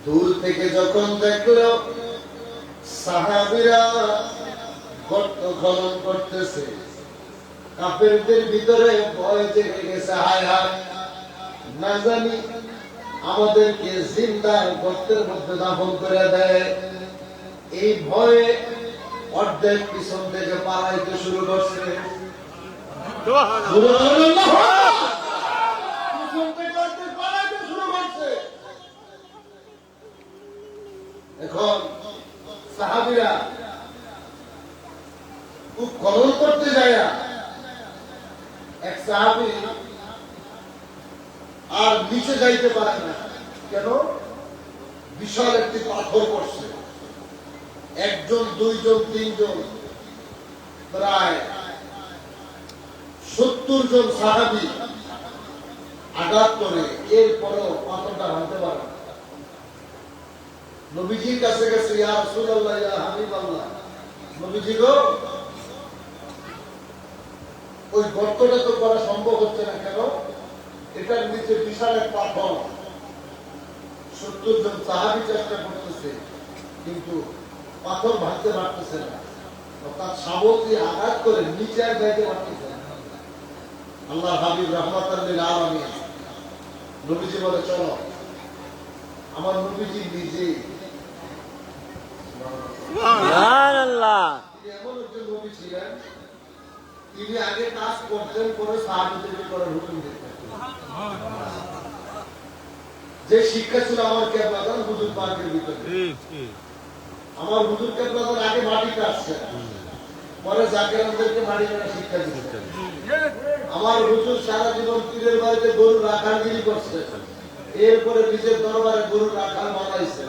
দূর থেকে যখন দেখলো সাহাবীরা গর্ত খনন করতেছে, কাফেরদের ভিতরে ভয় জেগে গেছে। হায় হায়, না জানি আমাদেরকে জিন্দা গর্তের মধ্যে দাফন করে দেয়। এই ভয়ে অর্ধেক পিছন থেকে পালাইতে শুরু করছে। এখন সাহাবীরা খুব খনন করতে যায়, এক সাহাবী আর নিচে যাইতে পারে না। কেন? বিশাল একটি পাথর পড়ছে। একজন, দুইজন, তিনজন, প্রায় 70 জন সাহাবী আঘাত করে, এরপরেও পাথরটা ভাঙতে পারে না। নবীজির কাছে গেছে, ইয়া রাসূলুল্লাহ, ইয়া হাবিবাল্লাহ, নবীজি গো, ওই গর্তটা তো করা সম্ভব হচ্ছে না। কেন? এটার নিচে বিশাল এক পাথর। 70 জন সাহাবী চেষ্টা করতেছে, কিন্তু পাথর ভাঙতে পারতেছে না। অর্থাৎ শাবক দিয়ে আঘাত করে নিচে আর যাইতে পারতেছে না। আল্লাহ হাবিব রাহমাতাল লিল আলামিন নবীজি বলে, চলো। আমার নবীজি নিজে সুবহানাল্লাহ, এমন একজন নবী ছিলেন, তিনি আগে কাজ করতেন, পরে সাহাবীদেরকে করার হুকুম দিতেন। যে শিক্ষা ছিল আমার কেবলাদান হুজুর পাকের ভিতরে। আমার হুজুর কেবলাদান আগে মাটিতে আসছে, পরে জাকেরানদেরকে মাটি কাটা শিক্ষা দিতেন। আমার হুজুর সারা জীবন পীরের বাড়িতে গরু রাখালগিরি করছে, এরপরে নিজের দরবারে গরু রাখাল বানাইছে।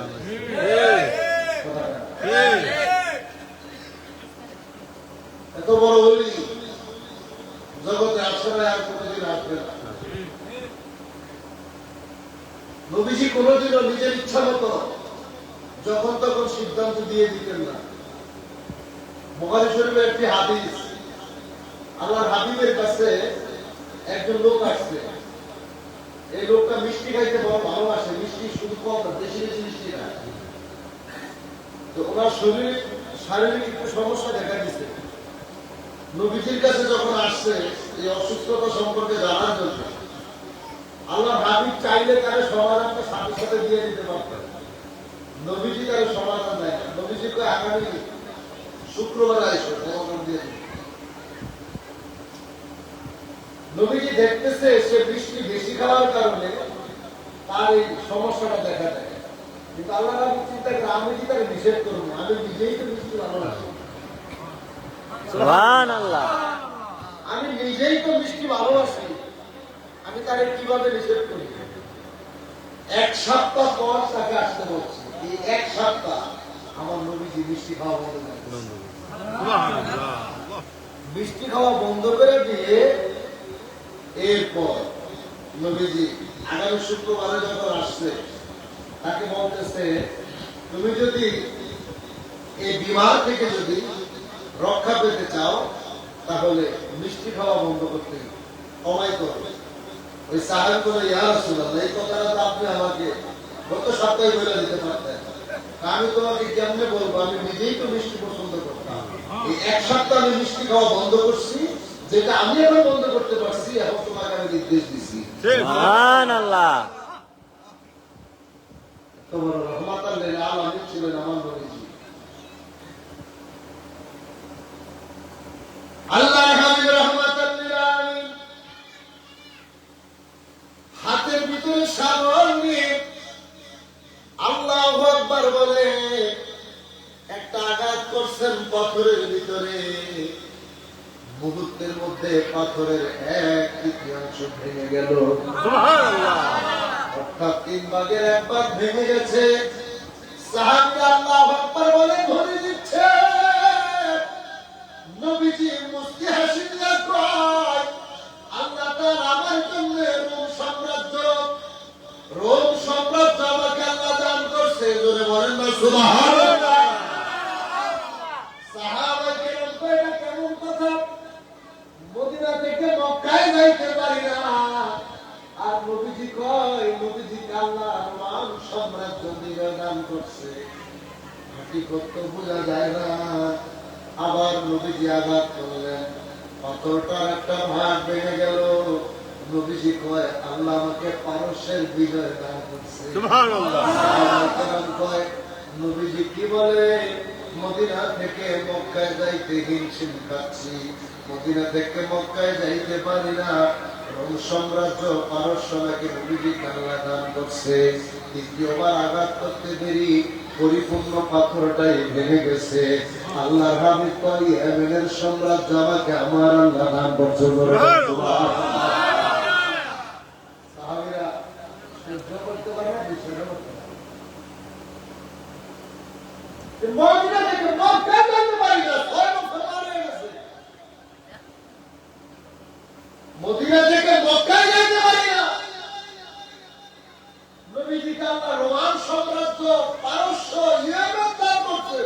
এত বড় ওলি জগতে আসে না, আর কোনদিন আসবে না। নবীজি কোনদিনও নিজের ইচ্ছা মতো যখন তখন সিদ্ধান্ত দিয়ে দিতেন না। বুখারী শরীফে একটি হাদিস, আল্লাহর হাবিবের কাছে একজন লোক আসছে। এই লোকটা মিষ্টি খাইতে বড় ভালোবাসে, মিষ্টি শুধু কম না, বেশি বেশি মিষ্টি খায়। তো ওনার শারীরিক একটু সমস্যা দেখা দিচ্ছে। নবীজির কাছে যখন আসছে এই অসুস্থতা সম্পর্কে জানার জন্য, আল্লাহর হাবিব চাইলে তার সমাধানটা সাথে সাথে দিয়ে দিতে পারতেন। নবীজি তার সমাধান দেয় না। নবীজিকে আগামী শুক্রবার আইসো সমাধান দিয়ে দিন। নবীজি দেখতেছে সে বৃষ্টি বেশি খাওয়ার কারণে তার এই সমস্যাটা দেখা দেয়, কিন্তু আল্লাহ হাবিব চিন্তা করে, আমি কি তাকে নিষেধ করবো? আমি নিজেই তো মিষ্টি ভালোবাসি। সুবহানাল্লাহ, আমি নিজেই তো মিষ্টি ভালোবাসি, আমি তাকে কিভাবে নিষেধ করি? এক সপ্তাহ পর তাকে আসতে বলছি। এই এক সপ্তাহ আমার নবীজি মিষ্টি খাওয়া বন্ধ করে দিয়েছে। মিষ্টি খাওয়া বন্ধ করে দিয়ে এরপর নবীজি আগামী শুক্রবারে যখন আসছে, তাকে বলতেছে, তুমি যদি এই বিমার থেকে যদি রক্ষা পেতে চাও, তাহলে মিষ্টি খাওয়া বন্ধ করতে কমাইতে হবে। ওই সাহাবী বলে, ইয়া রাসূলুল্লাহ, এই কথাটা তো আপনি আমাকে গত সপ্তাহে বলে দিতে পারতেন। আমি তোমাকে কেমনে বলবো? আমি নিজেই তো মিষ্টি পছন্দ করতাম। এই এক সপ্তাহ আমি মিষ্টি খাওয়া বন্ধ করছি, যেটা আমি এখন বন্ধ করতে পারছি, এখন তোমাকে আমি নির্দেশ দিচ্ছি। সুবহানাল্লাহ, তোমার রহমাতাল লিল আলামিন ছিলেন আমার নবীজি। আল্লাহর হাবিব রহমাতাল লিল আলামিন হাতের ভিতরে শাবল নিয়ে আল্লাহু আকবার বলে একটা আঘাত করছেন পাথরের ভিতরে। মুহূর্তের মধ্যে পাথরের 1/3 ভেঙে গেল। সুবহানাল্লাহ, অর্থাৎ 3 ভাগের 1 ভাগ ভেঙে গেছে। সাহাবী আল্লাহু আকবার বলে ধরে দিচ্ছে। নবীজি মুস্কি হাসি দিয়ে কয়, আল্লাহ তাআলা আমার জন্য রোম সাম্রাজ্য আমাকে আল্লাহ দান করছে। জোরে বলেন না সুবহানাল্লাহ। সাহাবায়ে কেরাম কয়, এটা কেমন কথা? মদিনা থেকে মক্কায় যাইতে পারি না, আর নবীজি কয়, নবীজি আল্লাহ আল্লাহ মান সাম্রাজ্য নিবেদন করছে, হাকিকত তো বোঝা যায় না। আবার নবীজি আঘাত করলেন, পাথরটার একটা ভাগ ভেঙে গেল। নবীজি কয় আল্লাহ আমাকে পারস্যের বিজয় দান করছে। সুবহানাল্লাহ। কয় নবীজি কি বলে, মদিনা থেকে মক্কায় যাইতে হিমশিম খাচ্ছি, মদিনা থেকে মক্কায় যাইতে পারি না। রোম সাম্রাজ্য পারস্য নাকি নবীজি আল্লাহ দান করছে। দ্বিতীয়বার আঘাত করতে দেরি, পরিপূর্ণ পাথরটাই ভেঙে গেছে। আল্লাহ হাবিব কয় ইয়েমেনের সাম্রাজ্য আমাকে আমার আল্লাহ দান করছে। সাহাবীরা সহ্য করতে পারে না, সহ্য করতে পারে না। মদিনা থেকে মক্কায় যাইতে পারি না, 6 বছর পার হয়ে গেছে। মদিনা থেকে মক্কায় যাইতে পারি না। নবীজিকে আল্লাহ রোমান সাম্রাজ্য পারস্য ইয়েমেন দান করছে।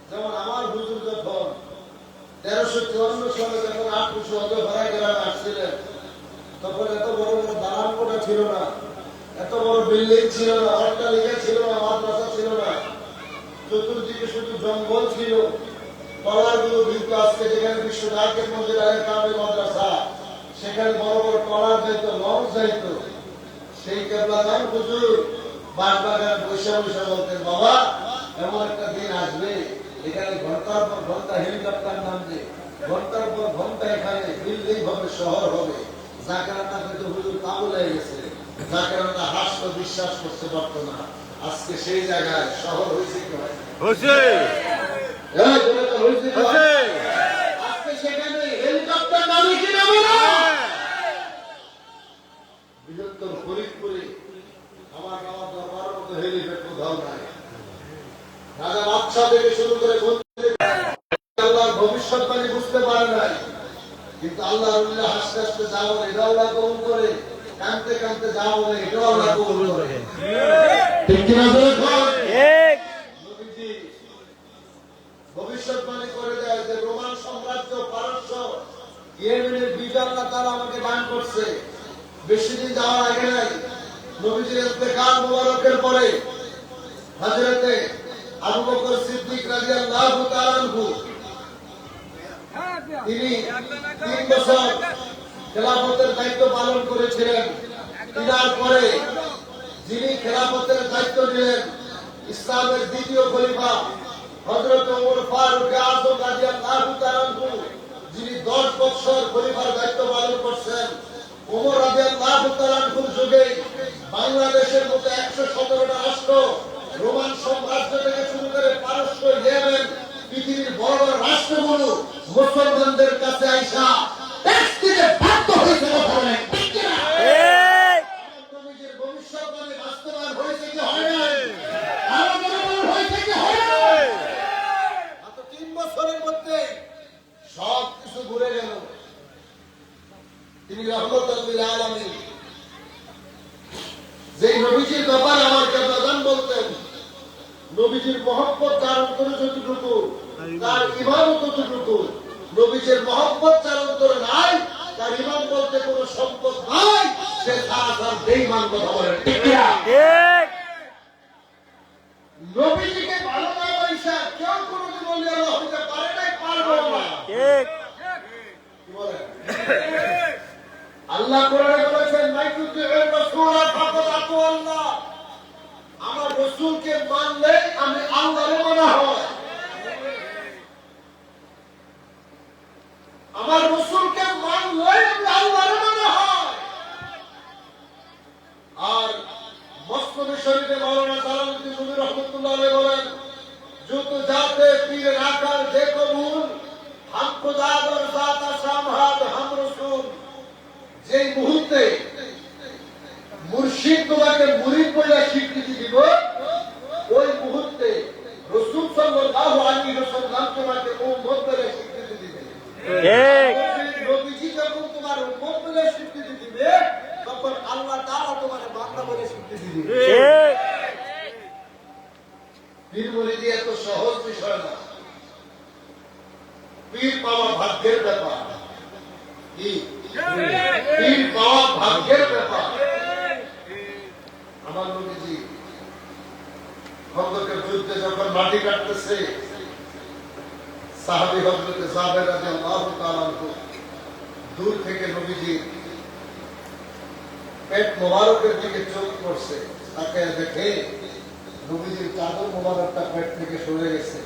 যেমন আমার হুজুর যখন 1354 সালে যখন 8 বছর ভাড়া গ্রামে আসছিলেন, তখন এত বড় বড় দালান কোঠা ছিল না, এত বড় বিল্ডিং ছিল না, অট্টালিকা ছিল না, মাদ্রাসা ছিল না। চতুর্দিকে শুধু জঙ্গল ছিল, টলারগুলো ভিড়ত। আজকে যেখানে বিশ্ব নায়কের মন্দির আগে কামে মাদ্রাসা, সেখানে বড় বড় টলার যাইতো, লঞ্চ যাইতো। সেই কেবলাদান হুজুর বাঁশবাগানে বসে বসে বলতেন, বাবা এমন একটা দিন আসবে এখানে ঘন্টার পর ঘন্টা হেলিকপ্টার নামবে, ঘন্টার পর ঘন্টা এখানে বিল্ডিং হবে, শহর হবে। জাকারান্না কিন্তু হুজুর পাগল হয়ে গেছে, জাকারান্না হাসত, বিশ্বাস করতে পারতো না। আজকে সেই জায়গায় শহর হয়েছে কি হয়? আজকে সেখানে হেলিকপ্টার নামে কি নামে না? বৃহত্তর ফরিদপুরে আমার বাবার দরবার মতো হেলিপ্যাড কোথাও নাই। রাজা বাদশাহ থেকে শুরু করে আল্লাহর ভবিষ্যৎবাণী বুঝতে পারে নাই, কিন্তু আল্লাহ হাসতে হাসতে যা বলে এটা আল্লাহ কবুল করে, কানতে কানতে যা বলে এটাও আল্লাহ কবুল করে। ঠিক কিনা নবীজি ভবিষ্যৎবাণী করে দেয় যে রোমান সাম্রাজ্য পারস্য ইয়েমেনের বিজয় আল্লাহ তাআলা আমাকে দান করছে। বেশি দিন যাওয়ার আগে নাই, নবীজির ইন্তেকাল মুবারকের পরে হযরতে আবু বকর সিদ্দিক রাদিয়াল্লাহু তাআলা আনহু তিনি 3 বছর খেলাফতের দায়িত্ব পালন করেছিলেন। তিনার পরে যিনি খেলাফতের দায়িত্ব নিলেন ইসলামের দ্বিতীয় খলিফা হযরত ওমর ফারুক আযম রাদিয়াল্লাহু তাআলা আনহু, যিনি 10 বছর খলিফার দায়িত্ব পালন করছেন। ওমর রাদিয়াল্লাহু তাআলা আনহুর যুগে বাংলাদেশের মতো 117টা রাষ্ট্র, রোমান সাম্রাজ্য থেকে শুরু করে পারস্য, ইয়েমেন, পৃথিবীর বড় বড় রাষ্ট্রগুলো মুসলমানদের কাছে আইসা ট্যাক্স দিতে বাধ্য হয়েছে। কথা বলেন ঠিক কি না? নবীজির ভবিষ্যৎবাণী বাস্তবায়ন হয়েছে কি হয় নাই? আলোচনা হয়েছে কি হয় নাই? মাত্র 3 বছরের মধ্যে সব কিছু ঘুরে গেল। তিনি রহমতুল লিল আলামিন। যেই নবীজির ব্যাপারে আমার কেবলাদান বলতেন, নবীজির মহব্বত তার অন্তরে যতটুকু, তার ঈমান ততটুকু। নবীজির মহব্বত তার অন্তরে নাই, তার ঈমান বলতে কোনো সম্পদ নাই, সে সারাসার বেঈমান। কথা বলেন ঠিক কিনা? নবীজিকে ভালো না বাসা কেউ কোনোদিন ওলিয়া হতে পারে নাই, পারবে না। ঠিক কি বলেন? আল্লাহ কোরআনে বলেছেন, মাইকুতিউর রাসূল ফাকাদ আতু আল্লাহ। আমার রাসূলকে মানলে আমি আল্লাহরে মানা হয়। আমার রাসূলকে মানলে আমি আল্লাহরে মানা হয়। আর মসনদ শরীফে মাওলানা জালালউদ্দিন রুমি রাহমাতুল্লাহ আলাইহি বলেন, যুত জাতে পীর রাখার যে কবুল, হাম খুদা और জাতা সামহাদ হাম রাসূল। যেই মুহূর্তে মুর্শিদ তোমাকে মুরিদ বলে স্বীকৃতি দিব, ওই মুহূর্তে রাসূল সাল্লাল্লাহু আলাইহি ওয়াসাল্লাম তোমাকে উম্মত বলে স্বীকৃতি দিবে। ঠিক। নবীজি যখন তোমার উম্মত বলে স্বীকৃতি দিবে, তখন আল্লাহ তাআলা তোমাকে বান্দা বলে স্বীকৃতি দিবে। ঠিক। পীর মুরিদি এত সহজ বিষয় না। পীর পাওয়া ভাগ্যের ব্যাপার। কি? পীর পাওয়া ভাগ্যের ব্যাপার। আমার নবীজি খন্দকের যুদ্ধে যখন মাটি কাটতেছে, সাহাবী হযরত জাবের রাদিয়াল্লাহু তাআলা আনহু দূর থেকে নবীজি পেট মোবারকের দিকে চোখ করছে, তাকে দেখে নবীজির চাদর মোবারকটা পেট থেকে সরে গেছে।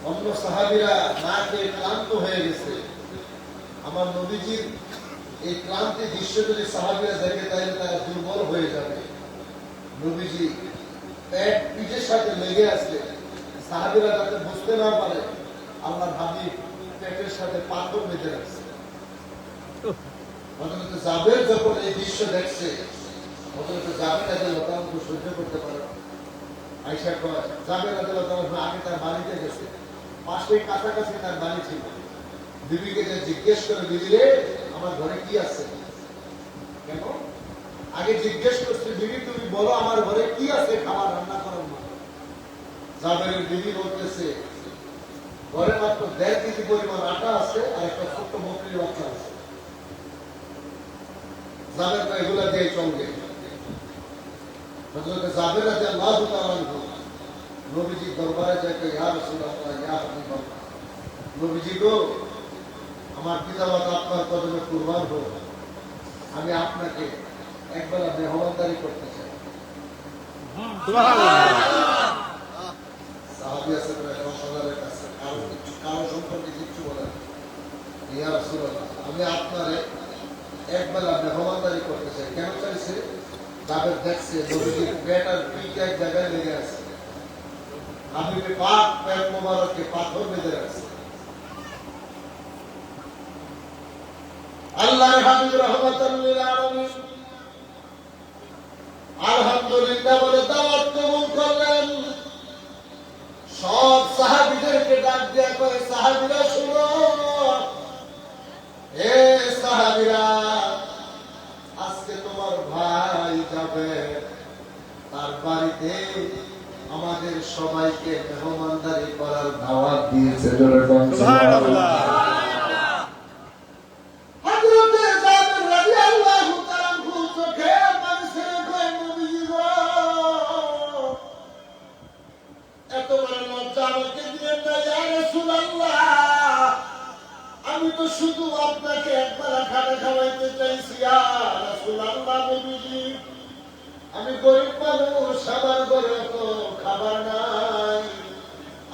অন্য সাহাবীরা না খেয়ে ক্লান্ত হয়ে গেছে। আমার নবীজির এই ক্লান্তি দৃশ্য যদি সাহাবীরা দেখে তাহলে তারা দুর্বল হয়ে যাবে। নবীজি পেট পিঠের সাথে লেগে আছে, সাহাবীরা যাতে বুঝতে না পারে আল্লাহর হাবিব পেটের সাথে পাথর বেঁধে রাখছে। হযরত জাবের যখন এই দৃশ্য দেখছে, হযরত জাবের রাদিয়াল্লাহু তাআলা সহ্য করতে পারে না। আয়েশা কয়, জাবের রাদিয়াল্লাহু তাআলা আগে তার বাড়িতে গেছে, পাশে কাছাকাছি তার বাড়ি ছিল। বিবিকে যে জিজ্ঞেস করে, বিবি রে আমার ঘরে কি আছে? কেন? আগে জিজ্ঞেস করছে, বিবি তুমি বলো আমার ঘরে কি আছে খাবার রান্না করার মতো। জাবেরের বিবি বলতেছে, ঘরে মাত্র 1.5 কেজি পরিমাণ আটা আছে আর একটা ছোট্ট বকরির বাচ্চা আছে। জাবের তো এগুলা দিয়ে চলবে। হযরত জাবের রাদিয়াল্লাহু তাআলা আনহু নবীজি দরবারে যায়, ইয়া রাসূলুল্লাহ, ইয়া হাবিবাল্লাহ, নবীজি গো, আমার পিতামাতা আপনার কদমে কুরবান হোক, আমি আপনাকে একবেলা মেহমানদারি করতে চাই। সাহাবী আছে প্রায় 10,000-এর কাছে, কারো সম্পর্কে কিচ্ছু বলে না। ইয়া রাসূলুল্লাহ, আমি আপনারে একবেলা মেহমানদারি করতে চাই। কেন চাইছে? জাবের দেখছে নবীজির পেট আর পিঠ এক জায়গায় লেগে আছে, হাবিবে পাক পেট মোবারকে পাথর বেঁধে রাখছে। আল্লাহর হাবিব রাহমাতুল লিল আলামিন আলহামদুলিল্লাহ বলে দাওয়াত কবুল করলেন। সব সাহাবীদেরকে ডাক দিয়ে কয়, সাহাবীরা শুনো, হে সাহাবীরা, আজকে তোমার ভাই যাবে তার বাড়িতে আমাদের সবাইকে মেহমানদারি করার দাওয়াত দিয়েছে। জোরে বলুন সুবহানাল্লাহ। আমি তো শুধু আপনাকে একবেলা খানা খাওয়াইতে চাইছি, আমি গরিব মানুষ, আমার ঘরে তো খাবার নাই,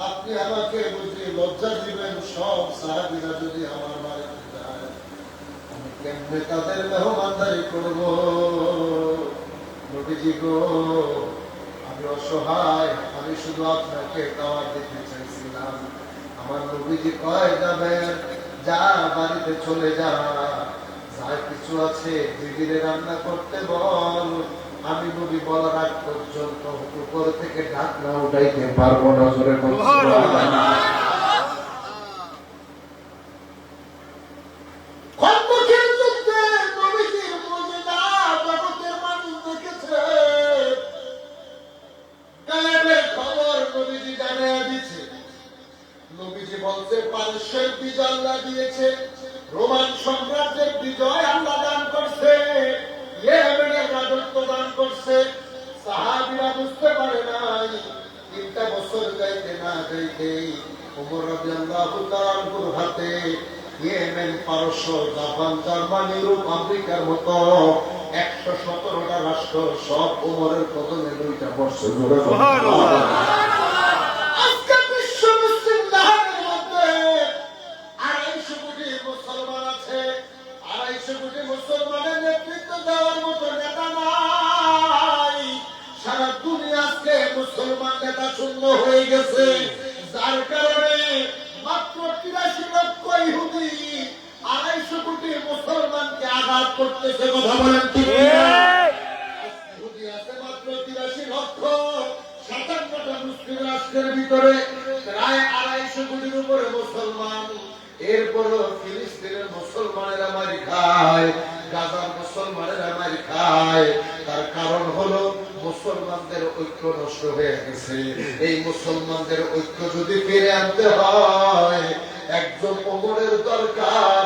আপনি আমাকে বুঝি লজ্জা দিবেন। সব সাহাবীরা যদি আমার বাড়িতে যায়, আমি কেমনে তাদের মেহমানদারি করব? নবীজি গো, আমি অসহায়, আমি শুধু আপনাকে দাওয়াত দিতে চাইছিলাম। আমার নবীজি কয়, যাবেন, যা বাড়িতে চলে যা, যা কিছু আছে দিদিরে রান্না করতে বল, আমি নবী বলার আগ পর্যন্ত উপর থেকে ঢাকনা উঠাইতে পারবো না। জোরে বলুন সুবহানাল্লাহ। খন্দকের যুদ্ধে নবীজির মুজিজা জগতের মানুষ দেখেছে, গায়েবের খবর নবীজি জানিয়ে দিয়েছে। নবীজি বলতে পারস্যের বিজয় আল্লাহ দিয়েছে, রোমান সাম্রাজ্যের বিজয় আল্লাহ দান করছে, ইয়েমেনের রাজত্ব দান করছে। সাহাবীরা বুঝতে পারে নাই, 3টা বছর যাইতে না যাইতে ওমর রাদিয়াল্লাহু তাআলার হাতে ইয়েমেন, পারস্য, জাপান, জার্মানি, ইউরোপ, আমেরিকার মতো 117টা রাষ্ট্র সব ওমরের কদমে 2টা বর্ষে ধরে। আজকে বিশ্ব মুসলিম জাহানের মধ্যে 250 কোটি মুসলমান আছে, 250 কোটি মুসলমানের নেতৃত্ব দেওয়ার মতো নেতা নাই। সারা দুনিয়া আজকে মুসলমান নেতা শূন্য হয়ে গেছে, যার কারণে মাত্র 83 লক্ষ ইহুদি 250 কোটি মুসলমানকে আঘাত করতেছে। কথা বলেন ঠিক না? ইহুদি আছে মাত্র 83 লক্ষ, 57টা মুসলিম রাষ্ট্রের ভিতরে প্রায় 250 কোটির উপরে মুসলমান। এরপরও ফিলিস্তিনের মুসলমানেরা মারি খায়, গাজার মুসলমানেরা মারি খায়। তার কারণ হলো মুসলমানদের ঐক্য নষ্ট হয়ে গেছে। এই মুসলমানদের ঐক্য যদি ফিরে আনতে হয়, একজন ওমরের দরকার,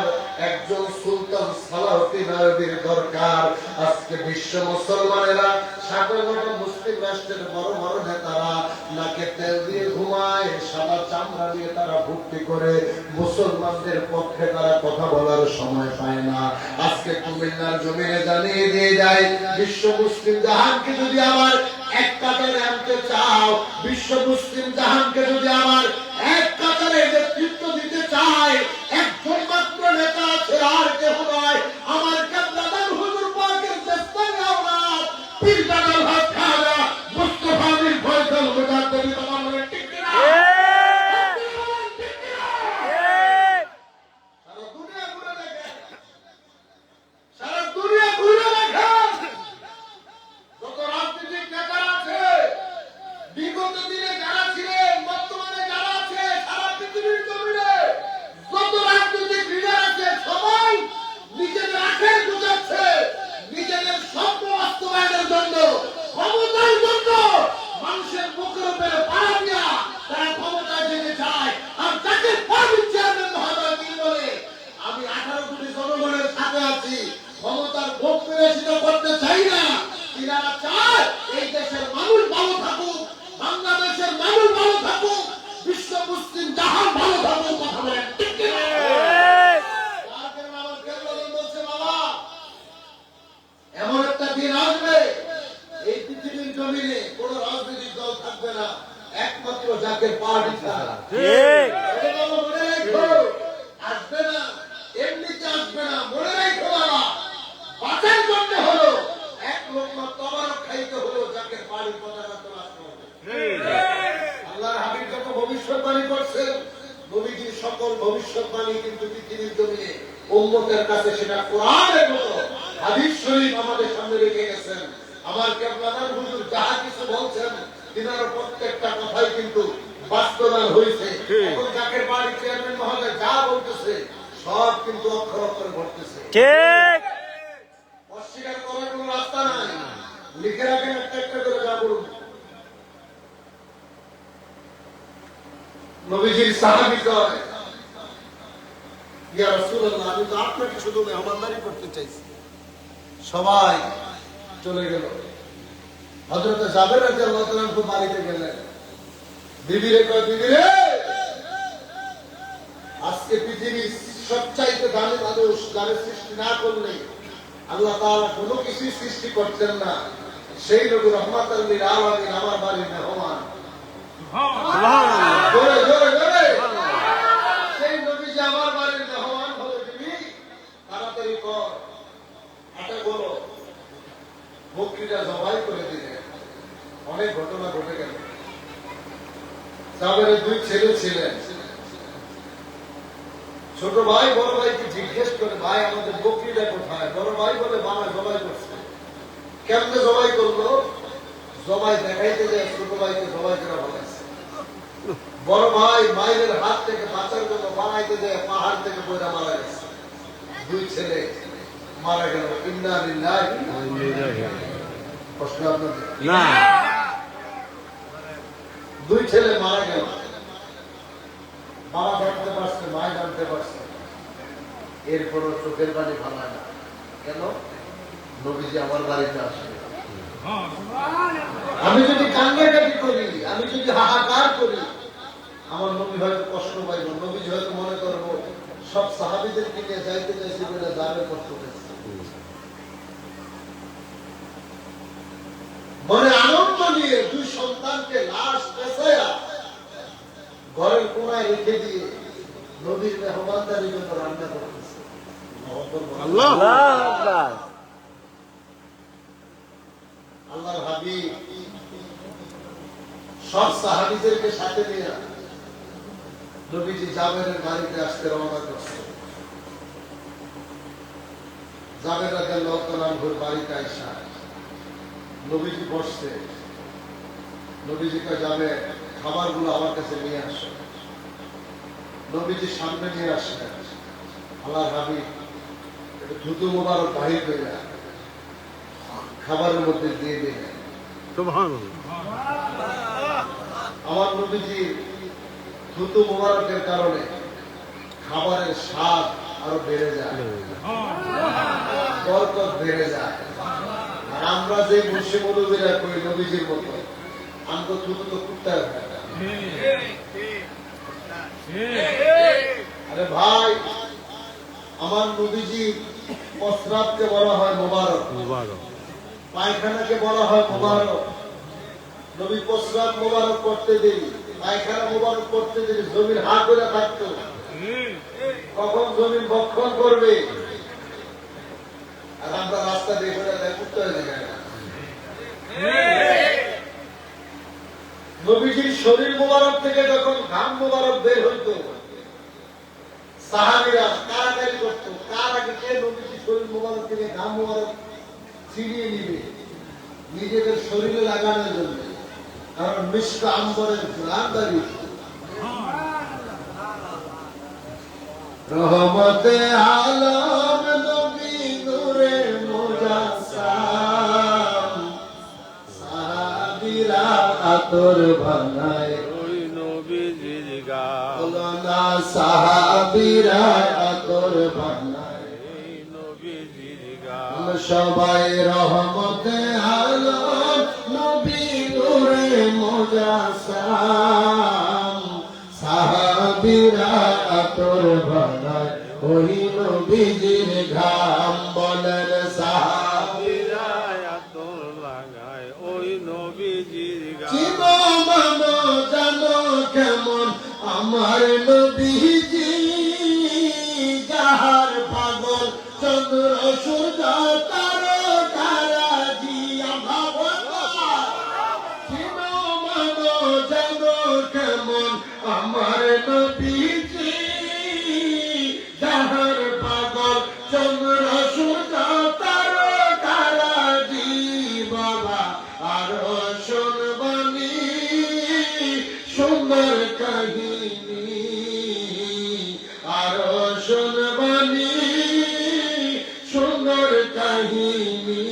একজন সুলতান সালাউদ্দিন আইয়ুবীর দরকার। আজকে বিশ্ব মুসলমানেরা, সাধারণ মুসলিম রাষ্ট্রের বড় বড় নেতারা নাকে তেল দিয়ে ঘুমায়, সাদা চামড়া দিয়ে তারা ভর্তি করে, মুসলমানদের পক্ষে তারা কথা বলার সময় পায় না। আজকে কুমিল্লার জমিনে জানিয়ে দিয়ে যায়, বিশ্ব মুসলিম জাহানকে যদি আমার এক কাতারে আনতে চাও, বিশ্ব মুসলিম জাহানকে যদি আমার এক কাতারে নেতৃত্ব দিতে চায়, একজন মাত্র নেতা আছে, আর কেহ নয়, আমার কেবলাদার হুজুর পাকের দেশাঙ্গে আওলাদ পীর দাদা ভাই খাজা মুস্তাফা বিন ফয়সাল মুজাদ্দিদ আমাদের ঠিক না। সারা দুনিয়া ঘুরে দেখেন, সারা দুনিয়া ঘুরে দেখেন, যত রাজনৈতিক নেতা আছে, বিগত দিনে যারা ছিলেন, বর্তমানে যারা আছে, সারা পৃথিবীর জমিনে যত রাজনৈতিক লিডার আছে, সবাই নিজেদের আখের গুজাচ্ছে, নিজেদের স্বপ্ন বাস্তবায়নের জন্য, ক্ষমতার জন্য, মানুষের মুখের উপরে পাড়া দিয়া তারা ক্ষমতায় যেতে চায়। আর তাকে পাবলিক চেয়ারম্যান মহোদয় কি বলে, আমি 18 কোটি জনগণের সাথে আছি, ক্ষমতার ভোগ বিবেচিত করতে চাই না। তিনারা চায় এই দেশের মানুষ ভালো থাকুক, বাংলাদেশের মানুষ ভালো থাকুক, বিশ্ব মুসলিম জাহান ভালো থাকুক। কথা বলেন ঠিক কি না? আমার কেবলাদান বলছে, বাবা এমন একটা দিন আসবে, এই পৃথিবীর জমিনে কোন রাজনৈতিক দল থাকবে না, একমাত্র জাকের পার্টি ছাড়া। এটা বাবা মনে রাখো, আসবে না, এমনিতে আসবে না, মনে রাখো বাবা, বাঁচার জন্য হলো, এক লোকমা তবারক খাইতে হলো, জাকের পার্টির পতাকা তোলাতে হবে। আল্লাহর হাবিব যত ভবিষ্যৎবাণী করছেন, নবীজির সকল ভবিষ্যৎবাণী কিন্তু পৃথিবীর জমিনে উম্মতের কাছে সেটা কোরআনের মতো হাদিস শরীফ আমাদের সামনে রেখে গেছেন। আমার কেবলাদার হুজুর যাহা কিছু বলছেন, তিনার প্রত্যেকটা কথাই কিন্তু বাস্তবায়ন হয়েছে। এখন জাকের বাড়ির চেয়ারম্যান মহোদয় যা বলতেছে, সব কিন্তু অক্ষর অক্ষরে ঘটতেছে। ঠিক। অস্বীকার করার কোন রাস্তা নাই। লিখে রাখেন একটা একটা করে, যা বলুন। নবীজির সাহাবী কয়, ইয়া রাসূলুল্লাহ, আমি তো আপনাকে শুধু মেহমানদারি করতে চাইছি। সবাই চলে গেল। হযরত জাবের রাদিয়াল্লাহু তাআলা আনহু বাড়িতে গেলেন। বিবিরে কয়, বিবি রে, আজকে পৃথিবীর সবচাইতে দামি মানুষ যারা সৃষ্টি না করলে আল্লাহ তাআলা কোনো কিছু সৃষ্টি করতেন না, সেই নবী রহমাতাল লিল আলামিন আমার বাড়ির মেহমান। জোরে জোরে জোরে, সেই নবী যে আমার বাড়ির মেহমান হলো। বিবি তাড়াতাড়ি কর, হাতে বলো, বকরিটা জবাই করে দিলেন। অনেক ঘটনা ঘটে গেল। জাবেরের 2 ছেলে ছিলেন। ছোট ভাই বড় ভাইকে জিজ্ঞেস করে, ভাই আমাদের বকরিটা কোথায়? বড় ভাই বলে, বাবা জবাই করছে। কেমনে জবাই করলো? জবাই দেখাইতে যায় ছোট ভাইকে জবাই করা বলেছে। বড় ভাই মায়ের হাত থেকে বাঁচার জন্য বানাইতে যায়, পাহাড় থেকে পয়রা মারা গেছে। 2 ছেলে মারা গেল। ইন্না লিল্লাহি ওয়া ইন্না ইলাইহি রাজিউন। প্রশ্ন আপনাদের না, 2 ছেলে মারা গেল। বাবা জানতে পারছে, মায় জানতে পারছে, এরপরও চোখের পানি ভাঙায় না। কেন? নবীজি আমার বাড়িতে আসে। আমি যদি কান্নাকাটি করি, আমি যদি হাহাকার করি, আমার নবী হয়তো কষ্ট পাইব। নবীজি হয়তো মনে করবো সব সাহাবীদেরকে নিয়ে যাইতে চাইছি বলে যাবে, কষ্ট পেয়েছে। মনে আনন্দ নিয়ে 2 সন্তানকে লাশ পেছায়া ঘরের কোনায় রেখে দিয়ে নবীর মেহমানদারির জন্য রান্না করতেছে। আল্লাহু আকবার। আল্লাহর হাবিব সব সাহাবীদেরকে সাথে নিয়ে নবীজি জাবেরের বাড়িতে আসতে রওনা করছে। জাবের রাদিয়াল্লাহু তাআলা আনহুর বাড়িতে আইসা নবীজি বসছে। নবীজি কয়, যাবে খাবারগুলো আমার কাছে নিয়ে আসো। নবীজি সামনে নিয়ে আসলেন। আল্লাহর হাবিব একটু থুতু মোবারক বাহির করে খাবারের মধ্যে দিয়ে দিলেন। আমার নবীজি থুতু মোবারকের কারণে খাবারের স্বাদ আরো বেড়ে যায়, বরকত বেড়ে যায়। আর আমরা যে বসে মৌলবীরা করি নবীজির মতো, আমরা দ্রুত তো কুত্তায় ভেড়া। আরে ভাই, আমার নবীজির প্রস্রাবকে বলা হয় মোবারক, পায়খানাকে বলা হয় মোবারক। নবী প্রস্রাব মোবারক করতে দেরি, পায়খানা মোবারক করতে দেরি, জমির হাত ধরে থাকতো। কখন জমিন বক্ষণ করবে, আর আমরা রাস্তা দেখে কুত্তা হয়ে যায়। নবীজির শরীর মোবারক থেকে যখন ঘাম মোবারক বের হইত, সাহাবীরা কারাকারি করত, কার আগে কে নবীজির শরীর মোবারক থেকে ঘাম মোবারক ছিনিয়ে নিবে নিজেদের শরীরে লাগানোর জন্য। কারণ মিষ্ক আম্বরের ঘ্রাণ দাঁড়িয়ে রহমতে আলম নবী নূরে মুজাসসাম, সাহাবীরা আতর বানায় ওই নবীজির গান, না সাহাবীরা আতর বানায় এই নবীজির গান। সবাই রহমতে আলম নবী নূরে মুজাসসাম, সাহাবীরা আতর বানায় ওই নবীজির ঘাম। বলেন সাহাবীরা আতর লাগায় ওই নবীজির গান। চিনো মানো জানো কেমন আমার নবীজি, যাহার পাগল চন্দ্র সূর্য তারা তারাজি। চিনো মানো জানো কেমন আমার নবীজি, যাহার পাগল চন্দ্র সূর্য তারা তারাজি। বাবা আরো শুনবানি সুন্দর কাহিনী, আরো শুনবানি সুন্দর কাহিনী।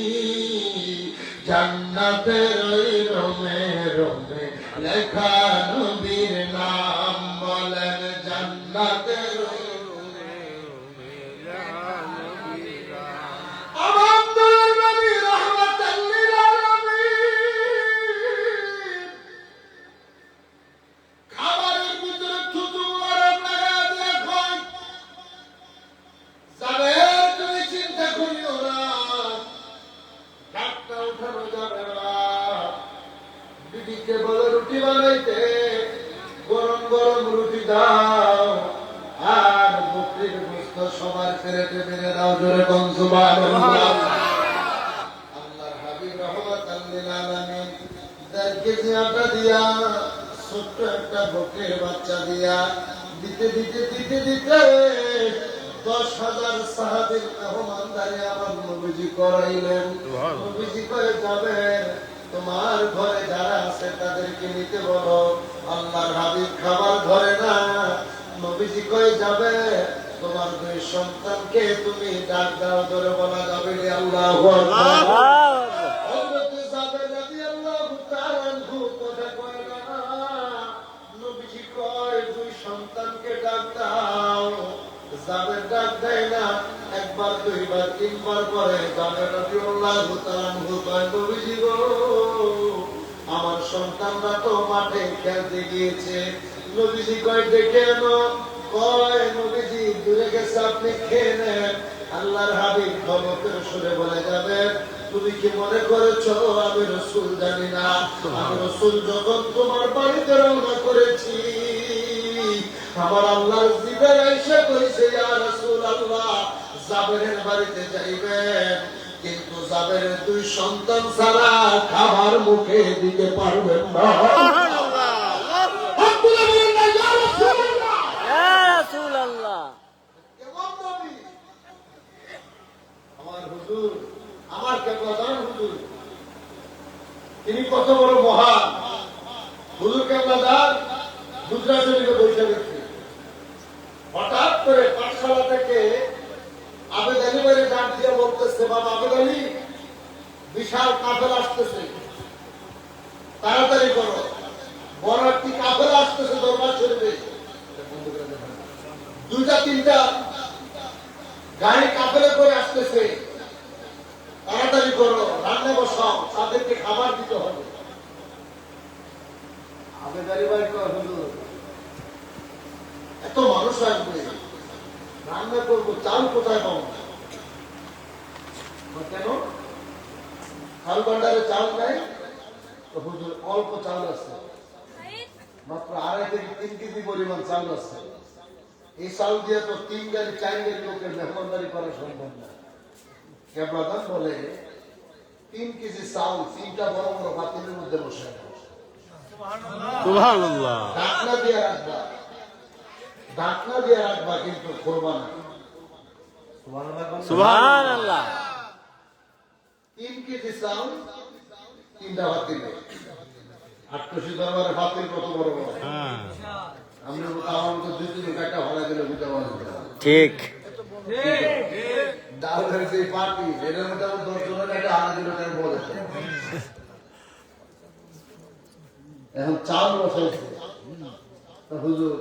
জান্নাতের ওই রোমে রোমে লেখা নবীর নাম। বলেন জান্নাতের ওই রোমে রোমে লেখা নবীর নাম। আমার নবী রহমাতাল লিল আলামিন খাবারের ভিতরে থুতু মোবারক লাগায় দিয়ে খায়। যাবে তুমি চিন্তা করিও না, ডাক্তার উঠানো যাবে না। দিদিকে বলে রুটি বানাইতে, গরম গরম রুটি দাও, আর বকরির গোশত সবার পেরেটে মেরে দাও। জোরে কোন সুবহানাল্লাহ। আল্লাহর হাবিব রহমাতাল লিল আলামিন 1.5 কেজি আটা দিয়া, ছোট্ট একটা বকরির বাচ্চা দিয়া দিতে দিতে দিতে দিতে 10,000 সাহাবীর মেহমানদারি আমার নবীজি করাইলেন। নবীজি কয়ে যাবেন, তোমার ঘরে যারা আছে তাদেরকে নিতে বলো। আল্লাহর হাবিব খাবার ঘরে না, নবীজি কয়ে যাবে, তোমার 2 সন্তানকে তুমি ডাক দাও। ধরে বলা যাবে আল্লাহু আকবার। হযরতে জাবের রাদিয়াল্লাহু তাআলা আনহু কথা কয় না, নবীজি কয় 2 সন্তানকে ডাক দাও। জাবের ডাক দেয় না, একবার, দুইবার, তিনবার পরে জাবের রাদিয়াল্লাহু তাআলা আনহু কয়, নবীজি গো, আমার সন্তানরা তো মাঠে খেলতে গিয়েছে। নবীজি কয় ডেকে আনো। কয় নবীজি দূরে গেছে, আপনি খেয়ে নেন। আল্লাহর হাবিব ধমকের সুরে বলে যাবেন, তুমি কি মনে করেছো আমি রাসূল জানি না? আমি রাসূল যখন তোমার বাড়িতে রওনা করেছি, আমার আল্লাহর জিবরাইল এসে কইছে, ইয়া রাসূলুল্লাহ, জাবেরের বাড়িতে যাইবেন, কিন্তু জাবেরের 2 সন্তান ছাড়া খাবার মুখে দিতে পারবেন না। আমার হুজুর, আমার কেবলাদার হুজুর, তিনি কত বড় মহান হুজুর। কেবলাদার গুজরাট শরীফে বসে গেছে, হঠাৎ করে পাঠশালা থেকে আবেদ আলী বাড়ি ডাক দিয়ে বলতেছে, বাবা আবেদ আলী, বিশাল কাফেলা আসতেছে, তাড়াতাড়ি করো, বড় একটি কাফেলা আসতেছে দরবার শরীফে। 2টা তিনটা গাড়ি কাফেলা করে আসতেছে, তাড়াতাড়ি করো, রান্না বসাও, তাদেরকে খাবার দিতে হবে। আগে গাড়ি বাইক হলো, এত মানুষ আসবে, রান্না করবো, চাল কোথায় পাবো? কেন? চাল ভান্ডারে চাল নাই তো হুজুর অল্প চাল আছে, মাত্র 2.5 থেকে 3 কেজি পরিমাণ চাল আছে। এই চাল দিয়ে তো 3 গাড়ি 4 গাড়ি লোকের মেহমানদারি করা সম্ভব না। কেবলাদান বলে 3 কেজি চাল 3টা বড় বড় পাতিলের মধ্যে বসে সুবহানাল্লাহ। ঢাকনা দিয়ে রাখবা, ঢাকনা দিয়ে রাখবা, কিন্তু করবা না। সুবহানাল্লাহ। 3 কেজি চাল 3টা পাতিলে। ৮০ দরবারে পাতিল কত বড় বড়, হ্যাঁ আমরা আমার মতো 2-3 কাটা ভাড়া দিলে বুঝতে পারবো না। ঠিক। ডালের যে পার্টি এটার মধ্যে 10 জনের একটা আনা দিল তার বলে এখন চাল বসাইছে তা হুজুর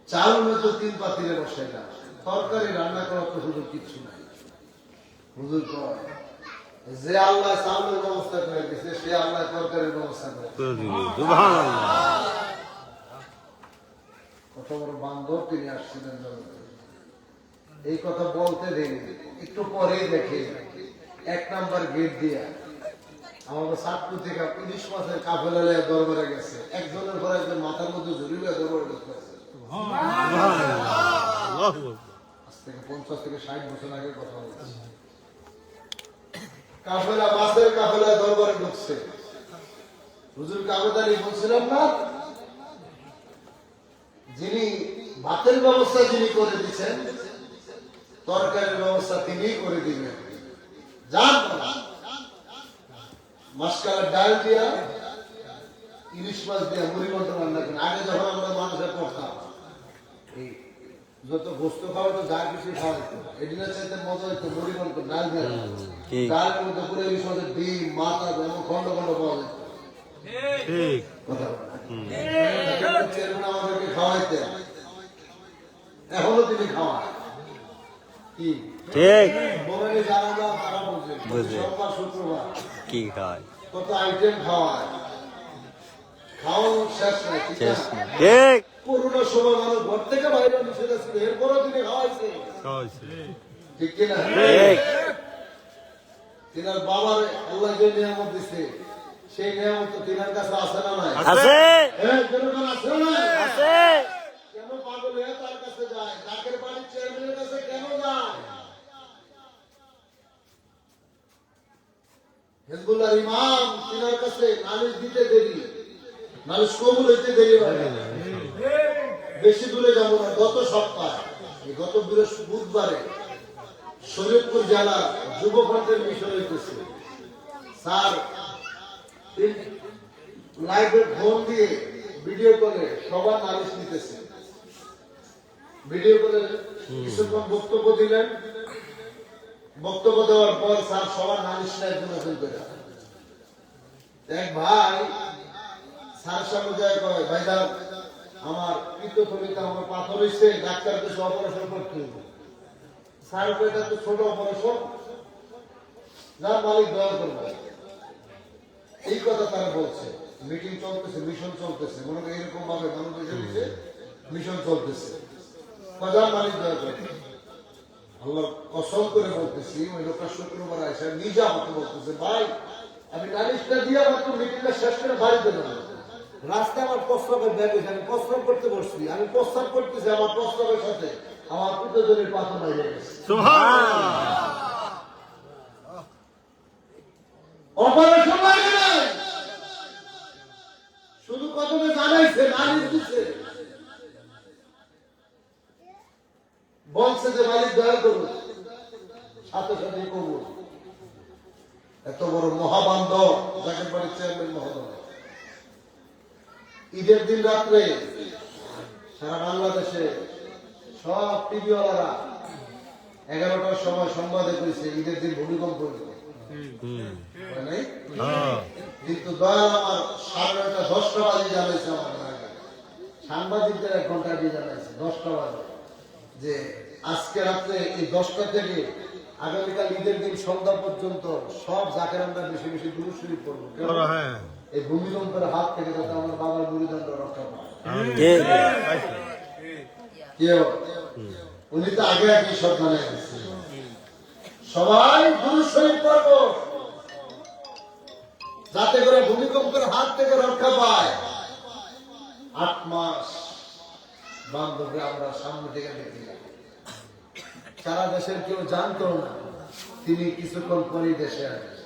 চাল তো 3 পাতিলে বসাই না, তরকারি রান্না করার তো হুজুর কিচ্ছু নাই। হুজুর কয় যে আল্লাহ চাউলের ব্যবস্থা করে দিয়েছে সে আল্লাহ তরকারির ব্যবস্থা করে। সুবহানাল্লাহ। কত বড় বান্ধব তিনি আসছিলেন জগতে। এই কথা বলতে দেরি, একটু পরেই দেখে 1 নাম্বার গেট দিয়া আমাদের সাতপুর থেকে ইলিশ মাছের কাফেলা লইয়া দরবারে গেছে। একজনের পর একজন মাথার মধ্যে ঝুড়িয়ে দরবারে ঢুকতে আছে। আজ থেকে 50 থেকে 60 বছর আগের কথা বলছি। কাফেলা মাছের কাফেলা দরবারে ঢুকছে। হুজুর কাবেদারি বলছিলাম না, যিনি ভাতের ব্যবস্থা যিনি করে দিচ্ছেন, তরকারির ব্যবস্থা তিনিই করে দিবেন। যান মাসকালের ডাল দিয়া ইলিশ মাছ দিয়া মুড়ি মতো রান্না করেন। আগে যখন আমরা মানুষের পড়তাম এই যত গোস্ত খাওয়া তো যা কিছু খাওয়াইতো, এদিনের চাইতে মজা হইতো মুড়ি মতো ডাল দিয়া। ডালের মধ্যে পুরো ইলিশ মাছের ডিম মাথা এবং খন্ড খন্ড পাওয়া যেত। ঠিক। কথা চেয়ারম্যান আমাদেরকে খাওয়াইতেন, এখনো তিনি খাওয়ান। কি ঠিক। বলে যারা না তারা বুঝে, বুঝে। সোমবার শুক্রবার কি খায়? কত আইটেম খাওয়ায়, খাওয়ানো শেষ নাই। ঠিক শেষ না? না। ঠিক। করোনার সময় মানুষ ঘর থেকে বাইরে নিষেধ ছিল, এরপরও তিনি খাওয়াইছে। ঠিক কিনা? ঠিক। তিনার বাবার আল্লাহ যে নিয়ামত দিচ্ছে সেই নিয়ামত তো তিনার কাছে আছে না নাই? আছে। হ্যাঁ, জনগণ আছে না নাই? আছে। কেন পাগল হয়ে তার কাছে যায়? ডাকের বাড়ির চেয়ারম্যানের কাছে কেন যায়? হিজবুল্লাহর ইমাম তিনার কাছে নালিশ দিতে দেরি, নালিশ কবুল হইতে দেরি হয় না। বেশি দূরে যাব না, গত সপ্তাহে গত বুধবারে শরীয়তপুর জেলা যুব ফ্রন্টের মিশন হইতেছে। স্যার লাইভে ফোন দিয়ে ভিডিও কলে সবার নালিশ নিতেছে। ভিডিও কলে কিছুক্ষণ বক্তব্য দিলেন, বক্তব্য দেওয়ার পর স্যার সবার নালিশ একজন একজন করে। এক ভাই স্যার সামনে যায় কয়, ভাইজান আমার পিত্তথলিতে আমার পাথর হয়েছে, ডাক্তার কিছু অপারেশন করতে হবে। স্যার এটা তো ছোট অপারেশন, না মালিক দয়া করবে। এই কথা তারা বলছে। মিটিং চলতেছে, মিশন চলতেছে, মনে করি এরকম ভাবে মানুষ এসে মিশন চলতেছে। প্রধান মালিক দয়া করবে। আল্লাহর কসম করে বলতেছি, ওই লোকটা শুক্রবার আসে নিজে আমাকে বলতেছে, ভাই আমি নালিশটা দিয়ে মাত্র মিটিংটা শেষ করে বাড়িতে যাবো। রাস্তায় আমার প্রস্তাবের ব্যাগ হয়েছে, আমি প্রস্তাব করতে বসছি, আমি প্রস্তাব করতেছি, আমার প্রস্তাবের সাথে আমার পিতজনের পাথর হয়ে গেছে। অপারেশন লাগে নাই, শুধু কতটা জানাইছে, নালিশ দিচ্ছে, বলছে যে মালিক দয়া করুন, সাথে সাথে কবুল। এত বড় মহাবান্ধব জাকের বাড়ির চেয়ারম্যান মহোদয়। ঈদের দিন রাত্রে সারা বাংলাদেশে সব টিভিওয়ালারা 11টার সময় সংবাদে করেছে ঈদের দিন ভূমিকম্প হইল। নাই? কিন্তু দয়াল আমার 9:30 10টা বাজে জানাইছে, আমার আগে সাংবাদিকদের 1 ঘন্টা আগে জানাইছে 10টা বাজে। যে আজকে রাত্রে এই 10টা থেকে আগামীকাল ঈদের দিন সন্ধ্যা পর্যন্ত সব জাকের আমরা বেশি বেশি দুরূদ শরীফ পড়বো। হ্যাঁ এই ভূমিকম্পের হাত থেকে যাতে আমার বাবার মুরিদানরা রক্ষা পায়। ঠিক কেউ উনি তো আগে আগে সব জানাই দিচ্ছেন। সবাই দুরূদ শরীফ পড়বো যাতে করে ভূমিকম্পের হাত থেকে রক্ষা পায়। 8 মাস বান্ধবী আমরা সামনে থেকে দেখি, সারা দেশের কেউ জানতো না তিনি কিছুক্ষণ পরেই দেশে আসবে।